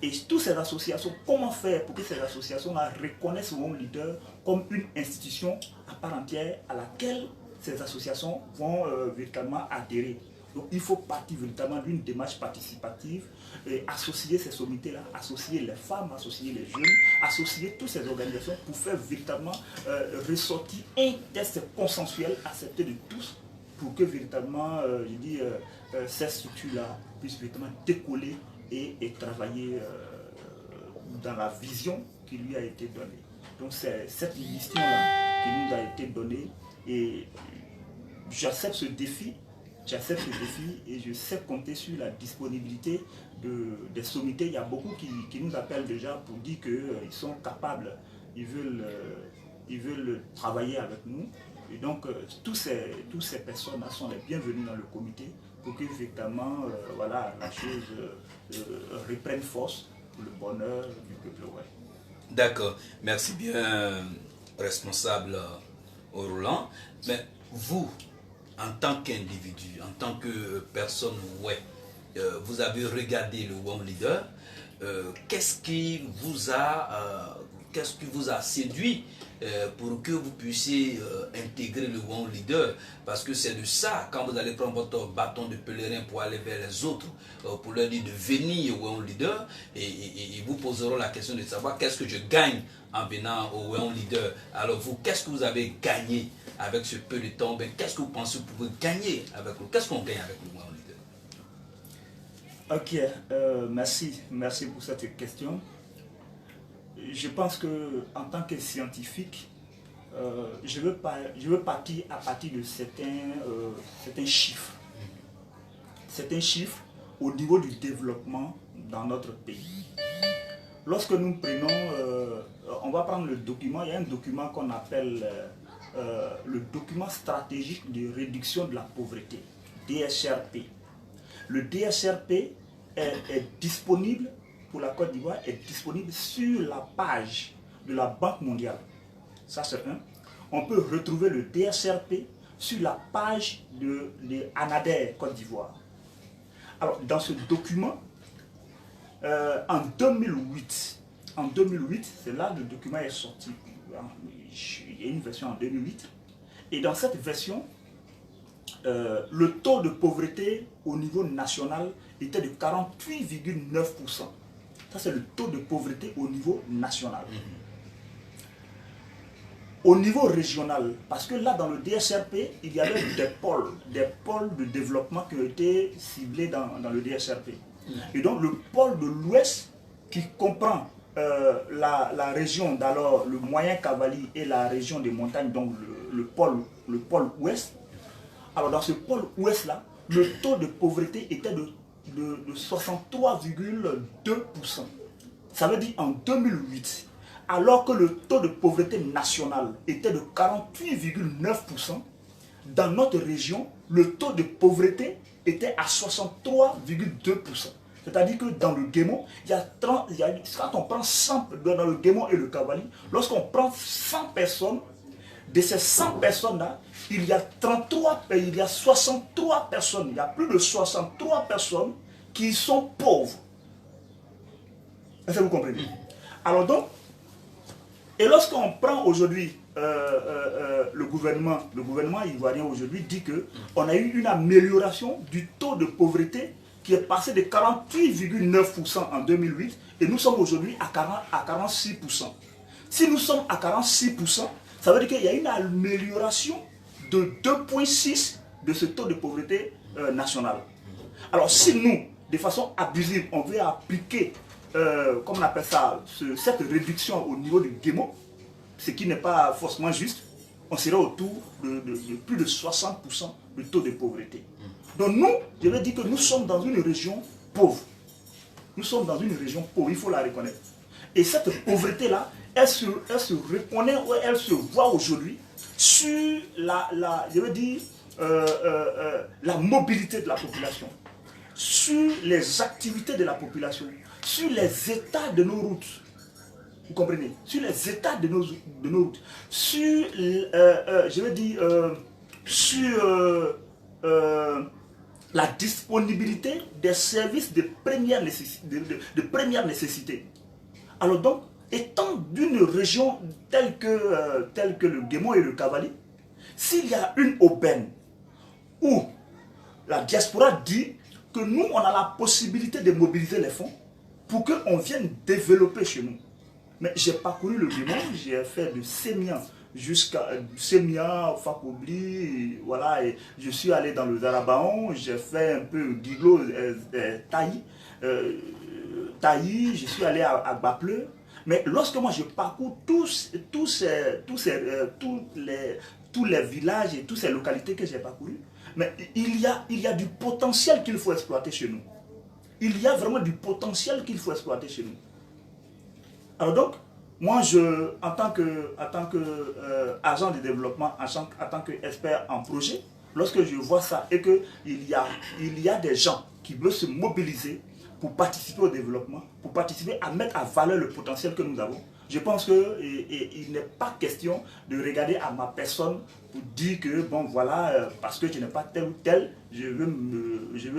Et toutes ces associations, comment faire pour que ces associations-là reconnaissent Wong Leader comme une institution à part entière à laquelle ces associations vont véritablement adhérer. Donc il faut partir véritablement d'une démarche participative et associer ces sommités-là, associer les femmes, associer les jeunes, associer toutes ces organisations pour faire véritablement ressortir un test consensuel accepté de tous pour que véritablement, ces structures-là puissent véritablement décoller et travailler dans la vision qui lui a été donnée. Donc c'est cette mission-là qui nous a été donnée et j'accepte ce défi et je sais compter sur la disponibilité des sommités. Il y a beaucoup qui nous appellent déjà pour dire qu'ils sont capables, ils veulent travailler avec nous. Et donc toutes ces personnes-là sont les bienvenues dans le comité pour que véritablement la chose reprenne force pour le bonheur du peuple. Ouais. D'accord, merci bien, responsable Roland. Mais vous, en tant qu'individu, en tant que personne, vous avez regardé le Wong Leader, qu'est-ce qui vous a séduit pour que vous puissiez intégrer le Wong Leader? Parce que c'est de ça, quand vous allez prendre votre bâton de pèlerin pour aller vers les autres, pour leur dire de venir au Wong Leader, et ils vous poseront la question de savoir qu'est-ce que je gagne en venant au Wong Leader. Alors vous, qu'est-ce que vous avez gagné avec ce peu de temps? Qu'est-ce que vous pensez que vous pouvez gagner avec le... Qu'est-ce qu'on gagne avec le Wong Leader? Ok, merci pour cette question. Je pense que en tant que scientifique, je veux partir à partir de certains chiffres. Certains chiffres au niveau du développement dans notre pays. Lorsque nous prenons, on va prendre le document, il y a un document qu'on appelle le document stratégique de réduction de la pauvreté, DSRP. Le DSRP est disponible pour la Côte d'Ivoire, est disponible sur la page de la Banque mondiale. Ça c'est un. On peut retrouver le DSRP sur la page de ANADER Côte d'Ivoire. Alors dans ce document, en 2008, c'est là que le document est sorti. Il y a une version en 2008. Et dans cette version, le taux de pauvreté au niveau national était de 48,9%. Ça, c'est le taux de pauvreté au niveau national. Au niveau régional, parce que là, dans le DSRP, il y avait des pôles de développement qui ont été ciblés dans le DSRP. Et donc, le pôle de l'Ouest, qui comprend la région d'alors, le Moyen Cavalier et la région des montagnes, donc le pôle Ouest. Alors, dans ce pôle Ouest-là, le taux de pauvreté était de 63,2%. Ça veut dire en 2008, alors que le taux de pauvreté national était de 48,9%, dans notre région, le taux de pauvreté était à 63,2%. C'est-à-dire que dans le Guémon, quand on prend 100, dans le Guémon et le Cavalier, lorsqu'on prend 100 personnes, de ces 100 personnes-là, il y a 63 personnes, il y a plus de 63 personnes qui sont pauvres. Est-ce que vous comprenez? Alors donc, et lorsqu'on prend aujourd'hui le gouvernement ivoirien aujourd'hui dit qu'on a eu une amélioration du taux de pauvreté qui est passé de 48,9% en 2008 et nous sommes aujourd'hui à 46%. Si nous sommes à 46%, ça veut dire qu'il y a une amélioration de 2,6 de ce taux de pauvreté national. Alors si nous, de façon abusive, on veut appliquer, comme on appelle ça, cette réduction au niveau du Guémon, ce qui n'est pas forcément juste, on serait autour de plus de 60% de taux de pauvreté. Donc nous, je vais dire que nous sommes dans une région pauvre. Nous sommes dans une région pauvre, il faut la reconnaître. Et cette pauvreté-là, elle se reconnaît, elle se voit aujourd'hui sur la mobilité de la population, sur les activités de la population, sur les états de nos routes. Vous comprenez? Sur les états de nos routes, sur, la disponibilité des services de première nécessité. Alors donc, étant d'une région telle que le Guémon et le Cavali, s'il y a une aubaine où la diaspora dit que nous, on a la possibilité de mobiliser les fonds pour qu'on vienne développer chez nous. Mais j'ai parcouru le Guémon, j'ai fait de Sémian jusqu'à Sémian, Fakobli, voilà, et je suis allé dans le Zarabaon, j'ai fait un peu d'Iglo, Taï, je suis allé à Bapleu. Mais lorsque moi je parcours tous les villages et toutes ces localités que j'ai parcourues, mais il y a du potentiel qu'il faut exploiter chez nous. Il y a vraiment du potentiel qu'il faut exploiter chez nous. Alors donc, moi, en tant que agent de développement, en tant qu'expert en projet, lorsque je vois ça et qu'il y a des gens qui veulent se mobiliser pour participer au développement, pour participer à mettre à valeur le potentiel que nous avons, je pense qu'il n'est pas question de regarder à ma personne pour dire que, bon voilà, parce que je n'ai pas tel ou tel, je veux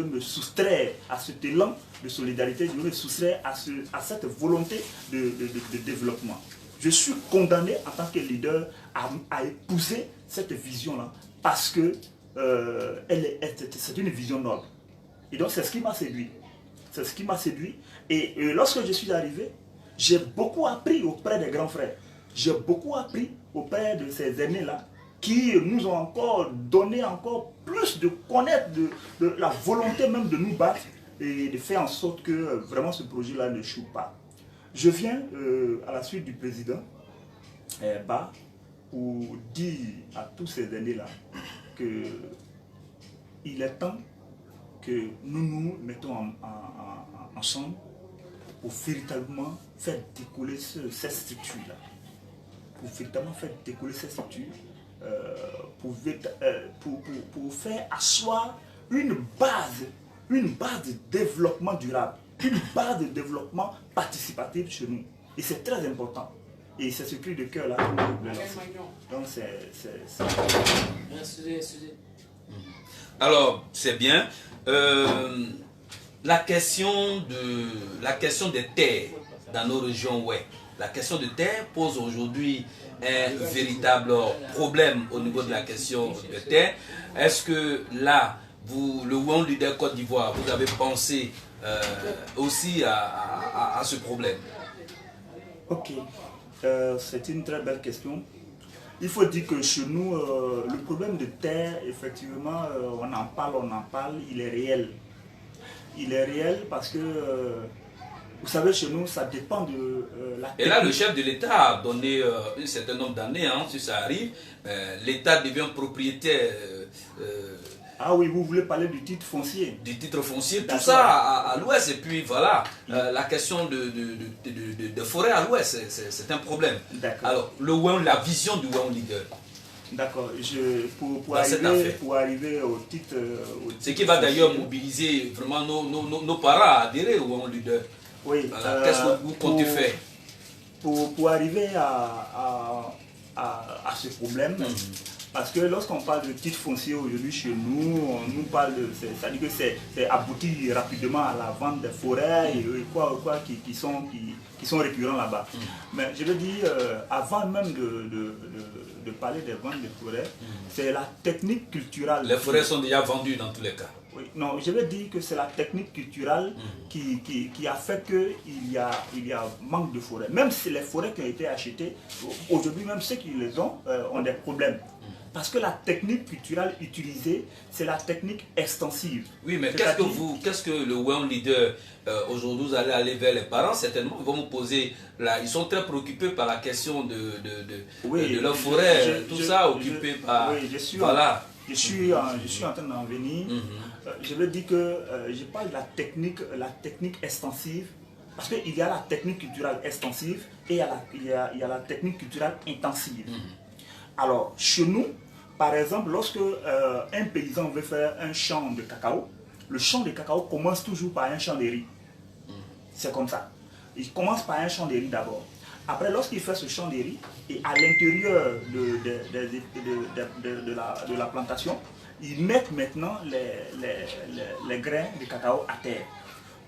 me soustraire à cet élan de solidarité, je veux me soustraire à cette volonté de développement. Je suis condamné en tant que leader à épouser cette vision-là parce que c'est une vision noble. Et donc c'est ce qui m'a séduit. C'est ce qui m'a séduit. Et lorsque je suis arrivé, j'ai beaucoup appris auprès des grands frères. J'ai beaucoup appris auprès de ces aînés-là qui nous ont encore donné encore plus de connaître de la volonté même de nous battre et de faire en sorte que vraiment ce projet-là ne choue pas. Je viens à la suite du président pour dire à tous ces aînés-là qu'il est temps que nous nous mettons ensemble pour véritablement faire décoller cette structure-là. Pour véritablement faire décoller cette structure, pour faire asseoir une base de développement durable, une base de développement participatif chez nous. Et c'est très important. Et c'est ce cri de cœur-là que nous voulons lancer. Donc c'est... Alors, c'est bien. La question des terres dans nos régions, ouais. La question de terre pose aujourd'hui un véritable problème au niveau de la question de terre. Est-ce que là, vous, le One Leader Côte d'Ivoire, vous avez pensé aussi à ce problème? Ok, c'est une très belle question. Il faut dire que chez nous, le problème de terre, effectivement, on en parle, il est réel. Il est réel parce que, vous savez, chez nous, ça dépend de la technique. Et là, le chef de l'État a donné un certain nombre d'années, hein, si ça arrive, l'État devient propriétaire. Ah oui, vous voulez parler du titre foncier? Du titre foncier, tout ça à l'ouest. Et puis voilà, la question de forêt à l'ouest, c'est un problème. Alors, la vision du One Leader. D'accord, pour arriver au titre... Ce qui va d'ailleurs mobiliser vraiment nos parents à adhérer au One Leader. Oui. Qu'est-ce que vous comptez faire? Pour arriver à ce problème, parce que lorsqu'on parle de titre foncier aujourd'hui chez nous, on nous parle de... C'est-à-dire que c'est abouti rapidement à la vente des forêts et qui sont récurrents là-bas. Mais je veux dire, avant même de parler des ventes de forêts, c'est la technique culturelle. Les forêts sont déjà vendues dans tous les cas. Oui, non, je veux dire que c'est la technique culturelle qui a fait qu'il y a manque de forêts. Même si les forêts qui ont été achetées, aujourd'hui même ceux qui les ont des problèmes. Parce que la technique culturelle utilisée, c'est la technique extensive. Oui, mais qu'est-ce que le One Leader, aujourd'hui vous allez aller vers les parents, certainement, ils vont vous poser, là, ils sont très préoccupés par la question de leur forêt, tout ça, occupé par... Oui, je suis en train d'en venir. Je veux dire que je parle de la technique extensive, parce qu'il y a la technique culturelle extensive et il y a la technique culturelle intensive. Alors, chez nous, par exemple, lorsque un paysan veut faire un champ de cacao, le champ de cacao commence toujours par un champ de riz. C'est comme ça. Il commence par un champ de riz d'abord. Après, lorsqu'il fait ce champ de riz, et à l'intérieur de la plantation, ils mettent maintenant les grains de cacao à terre.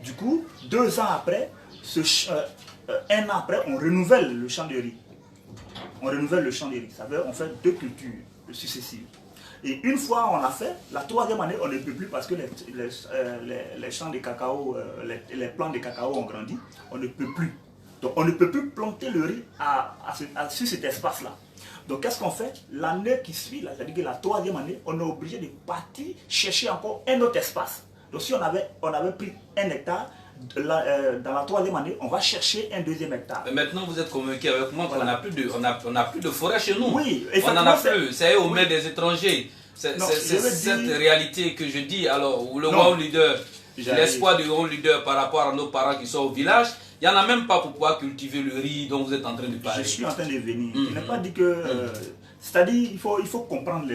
Du coup, 2 ans après, 1 an après, on renouvelle le champ de riz. On renouvelle le champ de riz. Ça veut dire on fait 2 cultures successives. Et une fois on a fait, la 3e année, on ne peut plus parce que les champs de cacao, les plants de cacao ont grandi. On ne peut plus. Donc on ne peut plus planter le riz sur cet espace-là. Donc qu'est-ce qu'on fait? L'année qui suit, c'est-à-dire que la 3e année, on est obligé de partir chercher encore un autre espace. Donc si on avait pris 1 hectare, dans la 3e année, on va chercher un 2e hectare. Mais maintenant, vous êtes convaincu avec moi qu'on n'a plus de forêt chez nous. Oui, on n'en a plus. C'est aux mains des étrangers. C'est cette réalité que je dis. Alors, le One Leader, l'espoir du One Leader par rapport à nos parents qui sont au village, il n'y en a même pas pour pouvoir cultiver le riz dont vous êtes en train de parler. Je suis en train de venir. Je n'ai pas dit que... c'est-à-dire, il faut comprendre,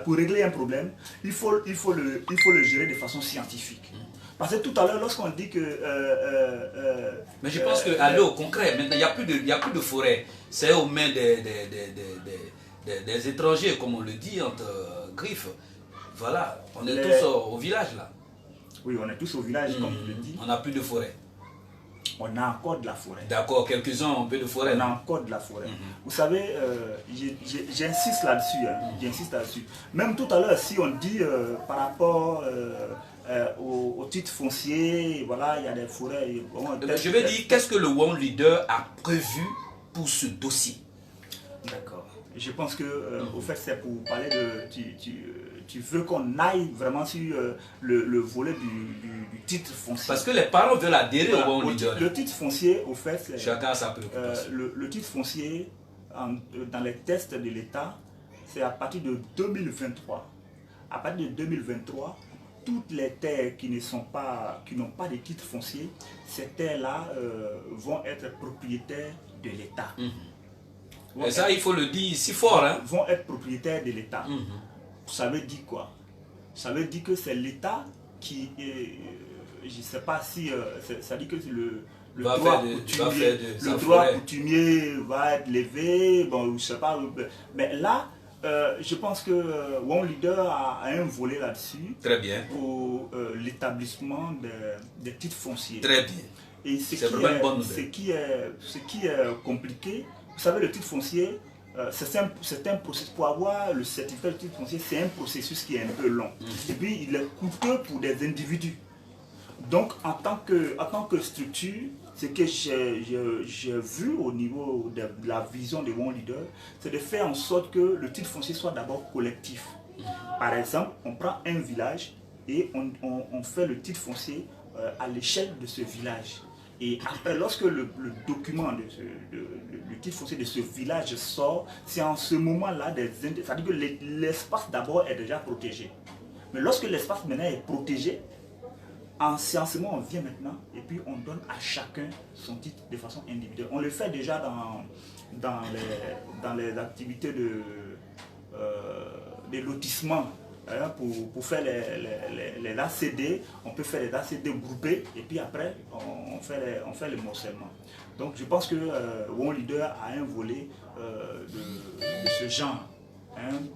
pour régler un problème, il faut le gérer de façon scientifique. Parce que tout à l'heure, lorsqu'on dit que... mais je pense qu'aller au concret, maintenant, il n'y a plus de forêt. C'est aux mains des étrangers, comme on le dit, entre griffes. Voilà, on est tous au village, là. Oui, on est tous au village, comme tu le dis. On n'a plus de forêt. On a encore de la forêt. D'accord, quelques-uns ont un peu de forêt. On a encore de la forêt. Vous savez, j'insiste là-dessus. J'insiste là-dessus. Même tout à l'heure, si on dit par rapport au titre foncier, voilà, il y a des forêts. Je veux dire, qu'est-ce que le One Leader a prévu pour ce dossier? D'accord. Je pense que, au fait, c'est pour parler de... Tu veux qu'on aille vraiment sur le volet du titre foncier. Parce que les parents veulent adhérer au One Leader. Le titre foncier, au fait, c'est... Chacun a sa préoccupation. Le titre foncier, dans les tests de l'État, c'est à partir de 2023. À partir de 2023, toutes les terres qui n'ont pas de titre foncier, ces terres-là vont être propriétaires de l'État. Et ça, il faut le dire si fort. Hein? Vont être propriétaires de l'État. Ça veut dire quoi? Ça veut dire que c'est l'État qui est... je ne sais pas si... ça dit que le droit coutumier va être levé. Bon, je ne sais pas. Mais là, je pense que One Leader a un volet là-dessus. Très bien. Pour l'établissement des titres fonciers. Très bien. Et ce qui est compliqué, vous savez, le titre foncier, c'est un processus. Pour avoir le certificat de titre foncier, c'est un processus qui est un peu long. Et puis, il est coûteux pour des individus. Donc, en tant que structure, ce que j'ai vu au niveau de la vision de One Leader, c'est de faire en sorte que le titre foncier soit d'abord collectif. Par exemple, on prend un village et on fait le titre foncier à l'échelle de ce village. Et après, lorsque le document du titre foncier de ce village sort, c'est en ce moment-là, c'est-à-dire que l'espace d'abord est déjà protégé. Mais lorsque l'espace maintenant est protégé, en ce moment, on vient maintenant et puis on donne à chacun son titre de façon individuelle. On le fait déjà dans les activités de lotissement. Pour faire les ACD, on peut faire les ACD groupés et puis après on fait le morcellement. Donc je pense que One Leader a un volet de ce genre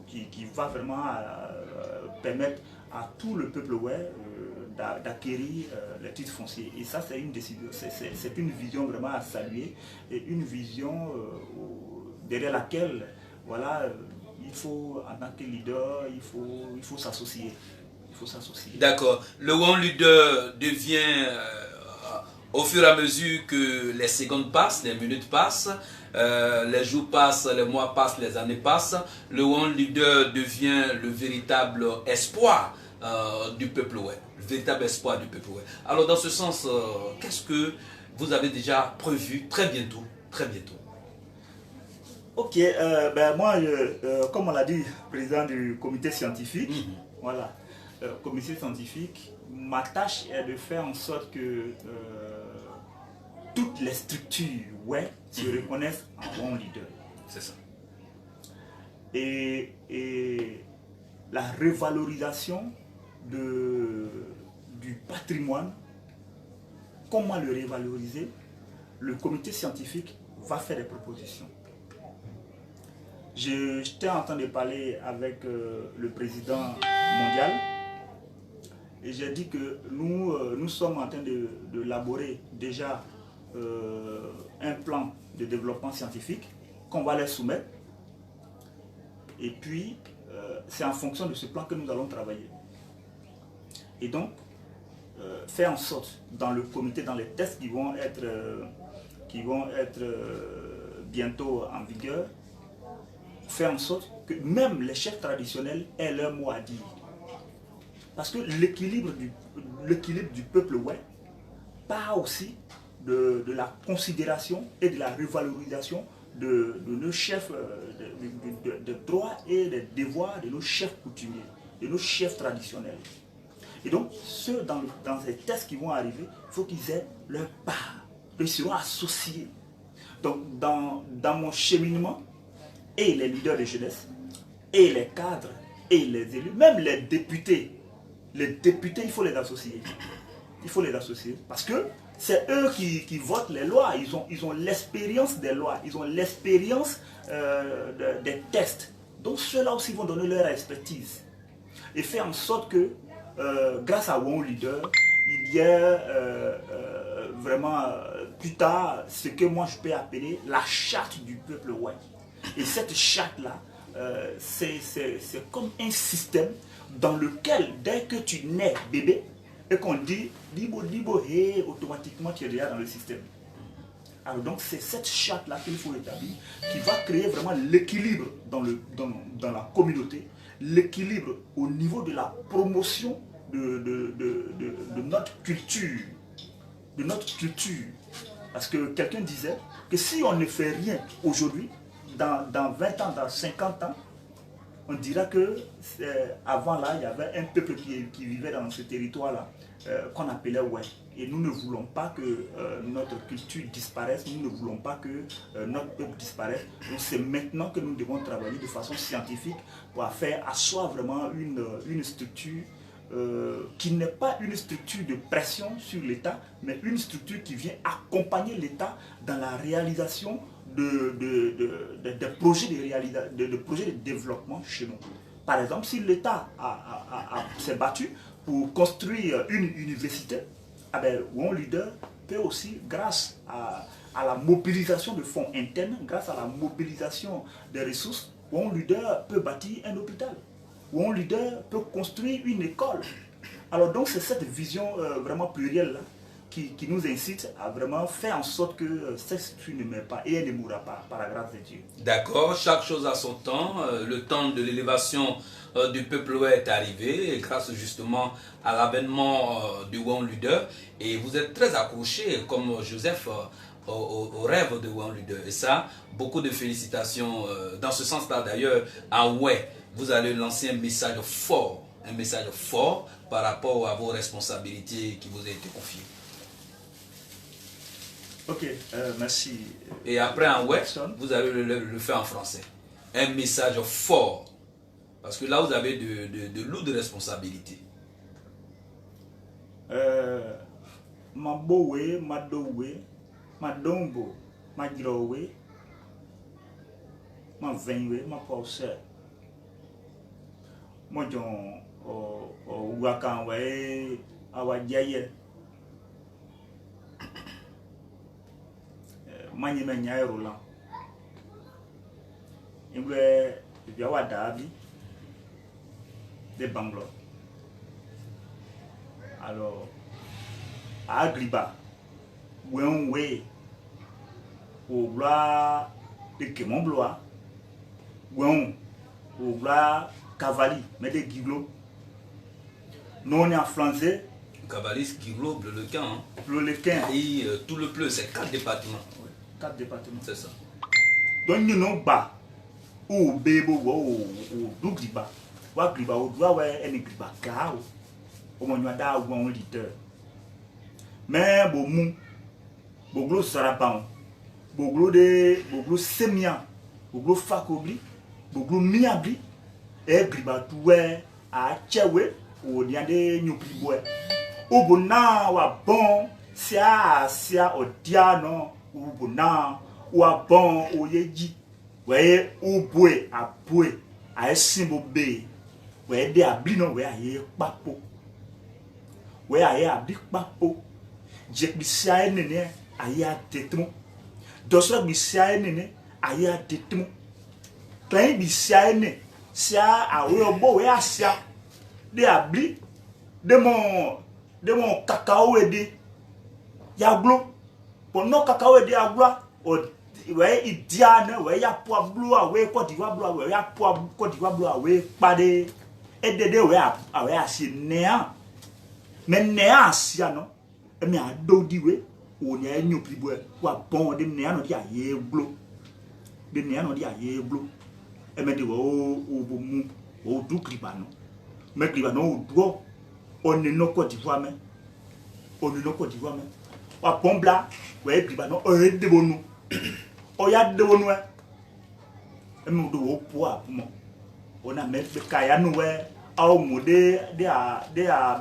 qui va vraiment permettre à tout le peuple d'acquérir les titres fonciers. Et ça, c'est une décision, c'est une vision vraiment à saluer et une vision derrière laquelle, voilà, il faut, en tant que leader, il faut s'associer. D'accord. Le One Leader devient, au fur et à mesure que les secondes passent, les minutes passent, les jours passent, les mois passent, les années passent, le One Leader devient le véritable espoir du peuple ouest. Le véritable espoir du peuple ouest. Alors dans ce sens, qu'est-ce que vous avez déjà prévu très bientôt? Ok, moi, comme on l'a dit, président du comité scientifique, voilà, comité scientifique, ma tâche est de faire en sorte que toutes les structures se reconnaissent en One Leader. C'est ça. Et la revalorisation du patrimoine, comment le revaloriser, le comité scientifique va faire des propositions. J'étais en train de parler avec le président mondial et j'ai dit que nous sommes en train d'élaborer déjà un plan de développement scientifique qu'on va leur soumettre. Et puis, c'est en fonction de ce plan que nous allons travailler. Et donc, faire en sorte, dans le comité, dans les tests qui vont être bientôt en vigueur, faire en sorte que même les chefs traditionnels aient leur mot à dire. Parce que l'équilibre du peuple ouais part aussi de la considération et de la revalorisation de nos chefs de droits et des devoirs de nos chefs coutumiers, de nos chefs traditionnels. Et donc, ceux dans ces tests qui vont arriver, il faut qu'ils aient leur part. Ils seront associés. Donc, dans mon cheminement, et les leaders de jeunesse, et les cadres, et les élus, même les députés, il faut les associer. Il faut les associer. Parce que c'est eux qui votent les lois. Ils ont l'expérience des lois. Ils ont l'expérience des tests. Donc ceux-là aussi vont donner leur expertise. Et faire en sorte que, grâce à One Leader, il y ait vraiment plus tard ce que moi je peux appeler la charte du peuple ouais. Et cette charte-là, c'est comme un système dans lequel, dès que tu nais bébé, et qu'on dit Libo, Libo, et automatiquement tu es déjà dans le système. Alors donc c'est cette charte-là qu'il faut établir, qui va créer vraiment l'équilibre dans la communauté, l'équilibre au niveau de la promotion de notre culture. De notre culture. Parce que quelqu'un disait que si on ne fait rien aujourd'hui, dans 20 ans, dans 50 ans, on dira que avant là, il y avait un peuple qui vivait dans ce territoire-là, qu'on appelait ouais. Et nous ne voulons pas que notre culture disparaisse, nous ne voulons pas que notre peuple disparaisse. Donc c'est maintenant que nous devons travailler de façon scientifique pour faire asseoir vraiment une structure qui n'est pas une structure de pression sur l'État, mais une structure qui vient accompagner l'État dans la réalisation de projets de développement chez nous. Par exemple, si l'État s'est battu pour construire une université, One Leader peut aussi, grâce à la mobilisation de fonds internes, grâce à la mobilisation des ressources, One Leader peut bâtir un hôpital. One Leader peut construire une école. Alors donc c'est cette vision vraiment plurielle là, qui nous incite à vraiment faire en sorte que cette structure ne meurt pas et elle ne mourra pas par la grâce de Dieu. D'accord, chaque chose a son temps. Le temps de l'élévation du peuple est arrivé grâce justement à l'avènement du One Leader. Et vous êtes très accroché comme Joseph au rêve de One Leader. Et ça, beaucoup de félicitations dans ce sens-là d'ailleurs. Ah ouais, vous allez lancer un message fort par rapport à vos responsabilités qui vous ont été confiées. Ok, merci. Et après en web, vous allez le faire en français. Un message fort. Parce que là, vous avez de lourdes responsabilités. Ma bowe, ma dowe, ma dombo, ma growe, ma venwe, ma pause. Moi, au wakanwe, awadjaye. Manyemenya Roland. Il y a Dabi de Bangalore. Alors, à Agriba, où on way au gloire de Kemombloa, où on au gloire Cavali, mais des Giglo. Nous on est en français. Cavalis, Giglo, Bleu-le-Quin. Hein. Bleu-le-Quin. Et tout le Pleu, c'est 4 départements. 4 départements. C'est ça. Donc nous n'avons pas ou bebo ou dougliba ou agriba ou doit ouais un agriba cao au moins da ou un leader. Mais bon boglo sarapan boglo semia boglo fakobli boglo miabli et agriba toué a chewe ou diande nyopli boy. Au bona wa bon sia odiano ou bona ou bon ou yeji voyez, ou boué, à simbo bé, voyez, des ablis, non, voyez, aïe, papo, voyez, aïe, abli, papo, j'ai glissé à nene, aïe, à tétmo, d'autres glissé à nene, aïe, à tétmo, quand il glissé à nene, c'est à oué, à sia, des ablis, de mon cacao et des yaglo, pour non cacao et des aglois, ouais, il diane, ouais, ya poa bloa, ouais, Côte d'Ivoire bloa, ouais, ya poa Côte d'Ivoire bloa, ouais, pas de, et de, ouais, ouais, assez néant, mais néant, si, non, mais à dodi, ouais, on est un plus beau, quoi, bon, de néant, on dit à yé blo, de néant, on dit à yé blo, et mais de, oh, mou, oh, du clibano, mais clibano, oh, doigt, on est non Côte d'Ivoire, mais, on est non Côte d'Ivoire, mais, wa bon bla, ouais, clibano, oh, de bon nous. Oh, ya de bonne ouais. Et nous devons pouvoir, on a mis le kaya nous, au mot de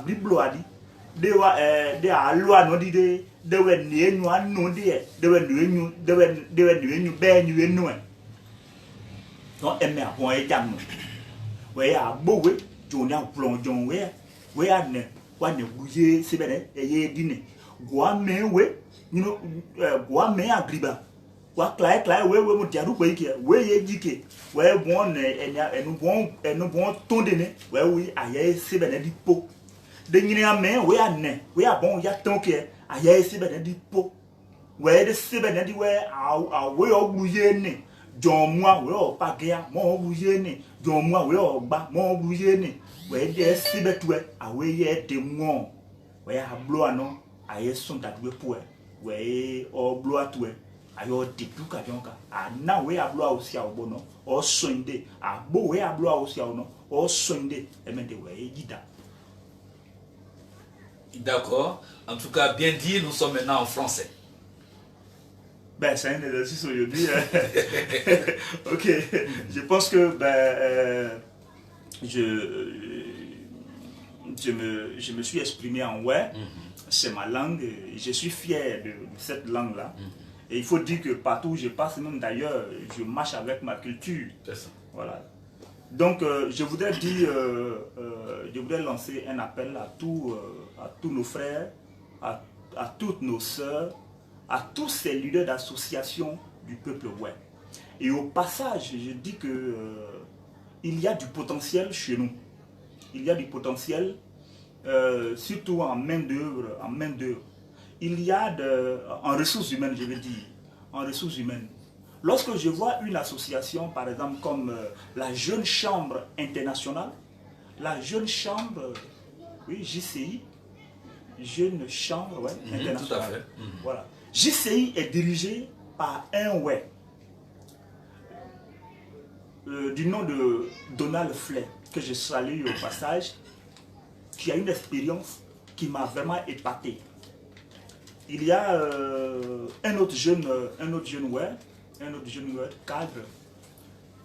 Bible, de a loi, non dit de venir nous à nous dire, de venir nous, ben nous. Donc, et mais à point et jam. Ouais, à beau, j'en ai un plongeon, ouais, à ne bouger, c'est bien, et dîner. Guamé, ouais, nous, Guamé à Griba. Wa clay we mo tiaru pe ki we ye dike we bon enu bon tonde ne we wi aye se be di po de nyine amen we ane we abon ya ton ke aye se be di po we de se be di we a we ogbuye ne jon mu a we o pagea mo ogbuye ne jon mu a we o gba mo ogbuye ne we de se be tu a we ye de mo we a blo ano aye sun ta du po we o blo atu ayo dipuka jonka na we ablo aussi a obono o sonde a bo we ablo aussi a ono o sonde e mende we yida. D'accord. En tout cas, bien dit, nous sommes maintenant en français. Ben, c'est un exercice aujourd'hui. Ok. Je pense que je me suis exprimé en ouais. C'est ma langue. Je suis fier de cette langue-là. Et il faut dire que partout où je passe, même d'ailleurs, je marche avec ma culture. C'est ça. Voilà. Donc, je voudrais dire, je voudrais lancer un appel à tous nos frères, à toutes nos sœurs, à tous ces leaders d'associations du peuple ouais. Et au passage, je dis que il y a du potentiel chez nous. Il y a du potentiel, surtout en main d'œuvre, il y a en ressources humaines, je veux dire, en ressources humaines. Lorsque je vois une association, par exemple, comme la Jeune Chambre Internationale, la Jeune Chambre, oui, JCI, Jeune Chambre Internationale. Tout à fait. Voilà. JCI est dirigée par un ouais, du nom de Donald Flay, que je salue au passage, qui a une expérience qui m'a vraiment épaté. Il y a un autre jeune cadre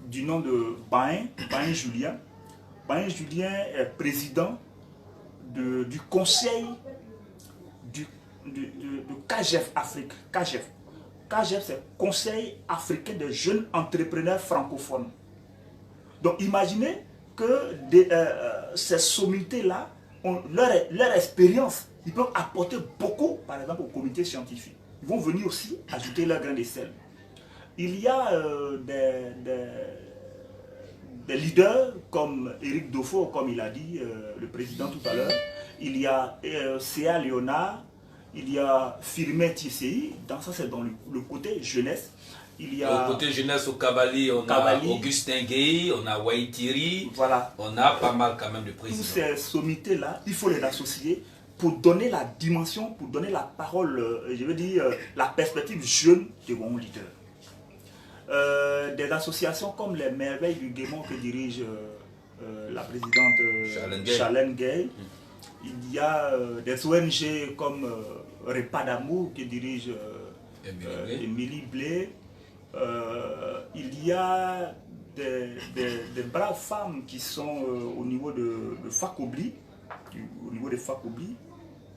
du nom de Bain Julien. Bain Julien est président du conseil de CAGEF Afrique. CAGEF, c'est Conseil africain des jeunes entrepreneurs francophones. Donc imaginez que ces sommités-là, leur expérience, ils peuvent apporter beaucoup, par exemple, au comité scientifique. Ils vont venir aussi ajouter leur grain de sel. Il y a des leaders comme Éric Dofo, comme il a dit, le président tout à l'heure. Il y a C.A. Léonard, il y a Firmin TCI, dans ça c'est dans le côté jeunesse. Il y a au côté jeunesse au Kabali, on a Augustin Gueye, on a Waitiri, voilà. On a pas mal quand même de présidents. Tous ces sommités-là, il faut les associer pour donner la dimension, pour donner la parole, je veux dire, la perspective jeune de mon leader. Des associations comme les Merveilles du Guémon que dirige la présidente Charlène Gueye. Il y a des ONG comme Repas d'amour que dirige Émilie Blé. Il y a des braves femmes qui sont au niveau de Fakobli. Au niveau de Fakobli,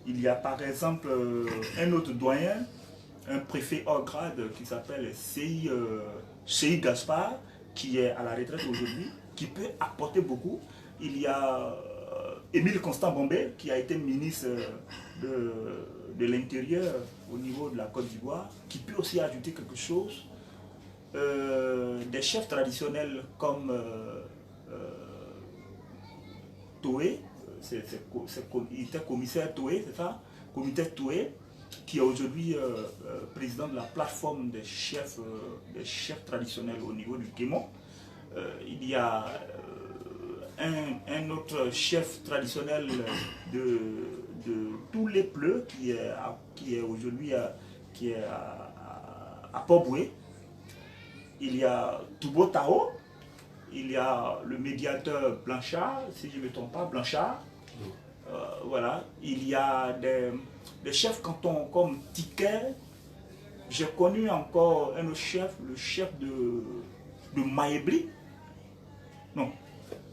il y a par exemple un autre doyen, un préfet hors grade qui s'appelle Cheikh Gaspard, qui est à la retraite aujourd'hui, qui peut apporter beaucoup. Il y a Émile Constant Bombay, qui a été ministre de l'Intérieur au niveau de la Côte d'Ivoire, qui peut aussi ajouter quelque chose. Des chefs traditionnels comme Toé, il était commissaire Toé, c'est ça, comité Toé, qui est aujourd'hui président de la plateforme des chefs traditionnels au niveau du Kémon. Il y a un autre chef traditionnel de tous les Pleux qui est aujourd'hui à Port-Boué. Il y a Toubo Tao, il y a le médiateur Blanchard, si je ne me trompe pas, Blanchard. Voilà, il y a des chefs cantons comme Tiquet. J'ai connu encore un autre chef, le chef de Maébli, non,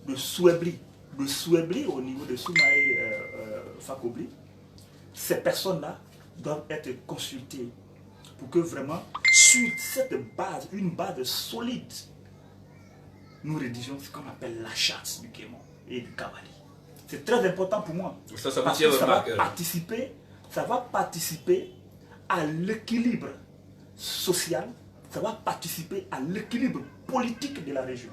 de Souébli, au niveau de Soumaé Fakobli. Ces personnes-là doivent être consultées pour que vraiment, sur cette base, une base solide, nous rédigeons ce qu'on appelle la charte du Kémon et du Kawali. C'est très important pour moi. Ça parce que ça va participer à l'équilibre social, ça va participer à l'équilibre politique de la région.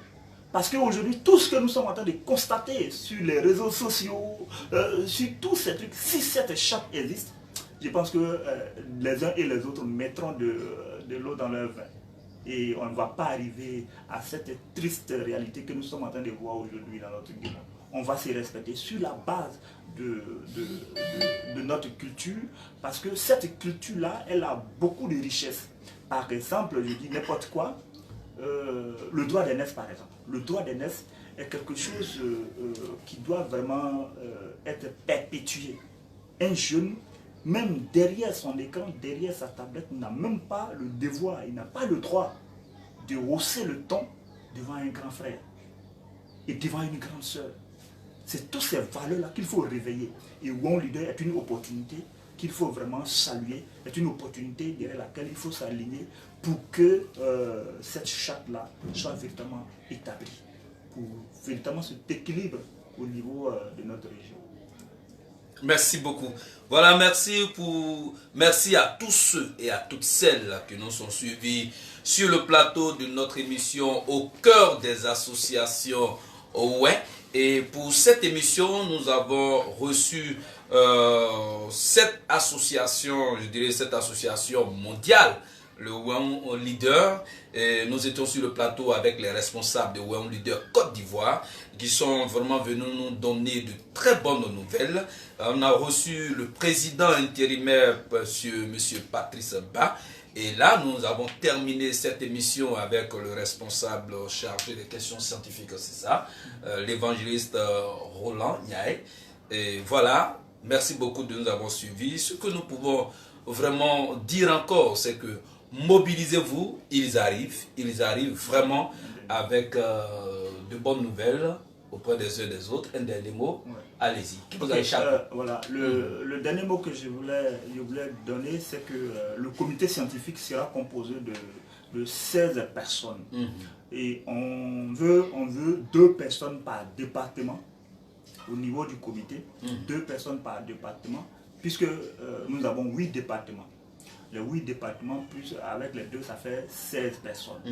Parce qu'aujourd'hui, tout ce que nous sommes en train de constater sur les réseaux sociaux, sur tous ces trucs, si cette charte existe, je pense que les uns et les autres mettront de l'eau dans leur vin. Et on ne va pas arriver à cette triste réalité que nous sommes en train de voir aujourd'hui dans notre monde. On va se respecter sur la base de notre culture, parce que cette culture-là, elle a beaucoup de richesses. Par exemple, je dis n'importe quoi, le droit d'aînesse par exemple. Le droit d'aînesse est quelque chose qui doit vraiment être perpétué. Un jeune, même derrière son écran, derrière sa tablette, n'a même pas le devoir, il n'a pas le droit de hausser le ton devant un grand frère et devant une grande sœur. C'est toutes ces valeurs-là qu'il faut réveiller. Et Won Leader est une opportunité qu'il faut vraiment saluer, est une opportunité derrière laquelle il faut s'aligner pour que cette charte-là soit véritablement établie, pour véritablement cet équilibre au niveau de notre région. Merci beaucoup. Voilà, merci à tous ceux et à toutes celles qui nous sont suivis sur le plateau de notre émission Au cœur des associations OUE. Et pour cette émission, nous avons reçu cette association, je dirais cette association mondiale, le Won Leader. Et nous étions sur le plateau avec les responsables de Won Leader Côte d'Ivoire qui sont vraiment venus nous donner de très bonnes nouvelles. On a reçu le président intérimaire, monsieur Patrice Ba. Et là, nous avons terminé cette émission avec le responsable chargé des questions scientifiques, c'est ça, l'évangéliste Roland Niaï. Et voilà, merci beaucoup de nous avoir suivis. Ce que nous pouvons vraiment dire encore, c'est que mobilisez-vous, ils arrivent vraiment avec de bonnes nouvelles auprès des uns et des autres. Un dernier mot, ouais. Allez-y. Qui vous a échappé? Voilà, le dernier mot que je voulais donner, c'est que le comité scientifique sera composé de 16 personnes. Et on veut 2 personnes par département au niveau du comité, 2 personnes par département, puisque nous avons 8 départements. Les 8 départements, plus avec les 2, ça fait 16 personnes.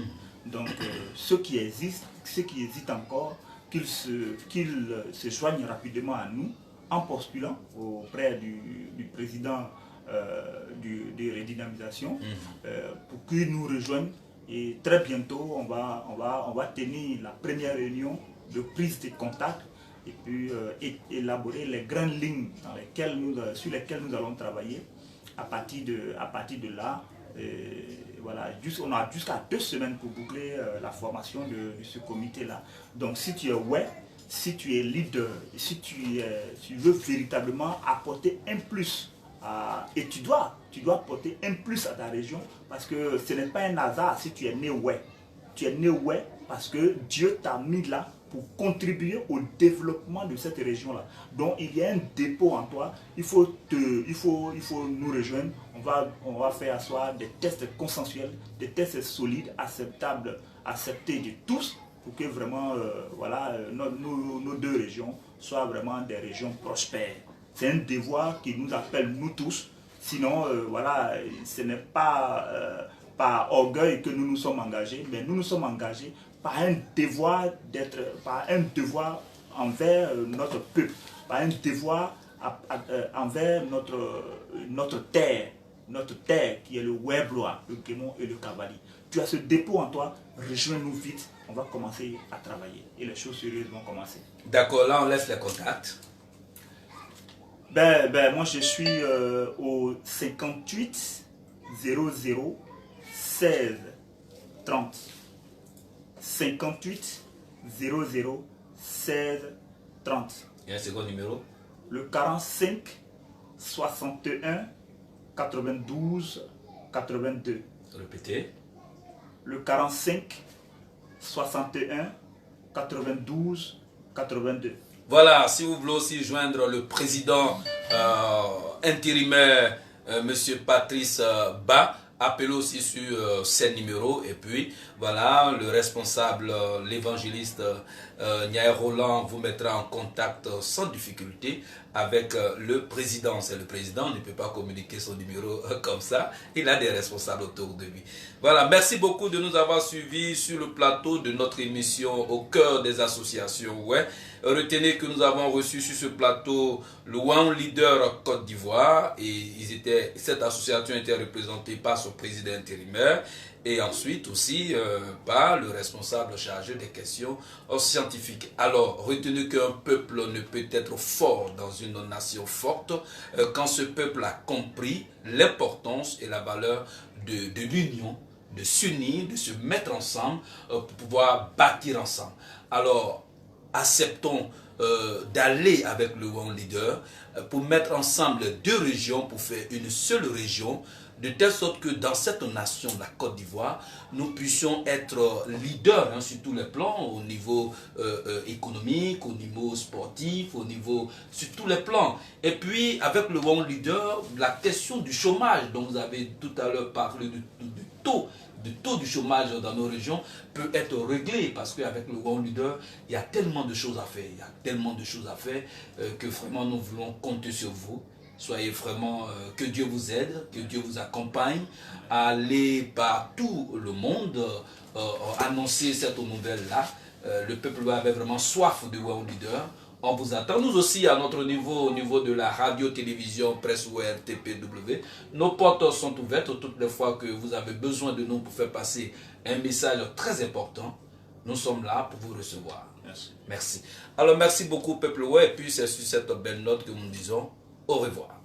Donc, ceux qui hésitent encore, qu'ils se joignent rapidement à nous en postulant auprès du président de redynamisation pour qu'il nous rejoigne. Et très bientôt, on va tenir la première réunion de prise de contact et puis élaborer les grandes lignes sur lesquelles nous allons travailler. À partir de là, voilà, on a jusqu'à 2 semaines pour boucler la formation de ce comité-là. Donc si tu es si tu es leader, si tu veux véritablement apporter un plus, et tu dois apporter un plus à ta région, parce que ce n'est pas un hasard si tu es né tu es né parce que Dieu t'a mis là pour contribuer au développement de cette région-là. Donc il y a un dépôt en toi, il faut nous rejoindre, on va faire asseoir des tests consensuels, des tests solides, acceptables, acceptés de tous, pour que vraiment nos deux régions soient vraiment des régions prospères. C'est un devoir qui nous appelle nous tous, sinon ce n'est pas par orgueil que nous nous sommes engagés, mais nous nous sommes engagés par un devoir envers notre peuple, par un devoir envers notre terre qui est le Weblois, le Guémon et le Cavali. Tu as ce dépôt en toi, rejoins-nous vite, on va commencer à travailler et les choses sérieuses vont commencer. D'accord, là on laisse les contacts. Moi je suis au 58 00 16 30. 58 00 16 30. Et un second numéro? Le 45 61 92 82. Répétez. Le 45 61 92 82. Voilà, si vous voulez aussi joindre le président intérimaire, monsieur Patrice Ba, appelez aussi sur ces numéros. Et puis, voilà, le responsable, l'évangéliste Niaï Roland vous mettra en contact sans difficulté avec le président. C'est le président, on ne peut pas communiquer son numéro comme ça. Il a des responsables autour de lui. Voilà, merci beaucoup de nous avoir suivis sur le plateau de notre émission Au cœur des associations. Ouais. Retenez que nous avons reçu sur ce plateau le One Leader Côte d'Ivoire et cette association était représentée par son président intérimaire et ensuite aussi par le responsable chargé des questions scientifiques. Alors, retenez qu'un peuple ne peut être fort dans une nation forte quand ce peuple a compris l'importance et la valeur de l'union, de s'unir, de se mettre ensemble pour pouvoir bâtir ensemble. Alors, acceptons d'aller avec le One Leader pour mettre ensemble deux régions pour faire une seule région, de telle sorte que dans cette nation, la Côte d'Ivoire, nous puissions être leaders sur tous les plans, au niveau économique, au niveau sportif, sur tous les plans. Et puis, avec le One Leader, la question du chômage, dont vous avez tout à l'heure parlé du taux du chômage dans nos régions peut être réglé parce qu'avec le One Leader, il y a tellement de choses à faire. Que vraiment nous voulons compter sur vous. Soyez vraiment, que Dieu vous aide, que Dieu vous accompagne. Allez par tout le monde, annoncer cette nouvelle-là. Le peuple avait vraiment soif de One Leader. On vous attend. Nous aussi, à notre niveau, au niveau de la radio-télévision, presse ou RTPW, nos portes sont ouvertes toutes les fois que vous avez besoin de nous pour faire passer un message très important. Nous sommes là pour vous recevoir. Merci. Alors, merci beaucoup, peuple. Et puis, c'est sur cette belle note que nous disons au revoir.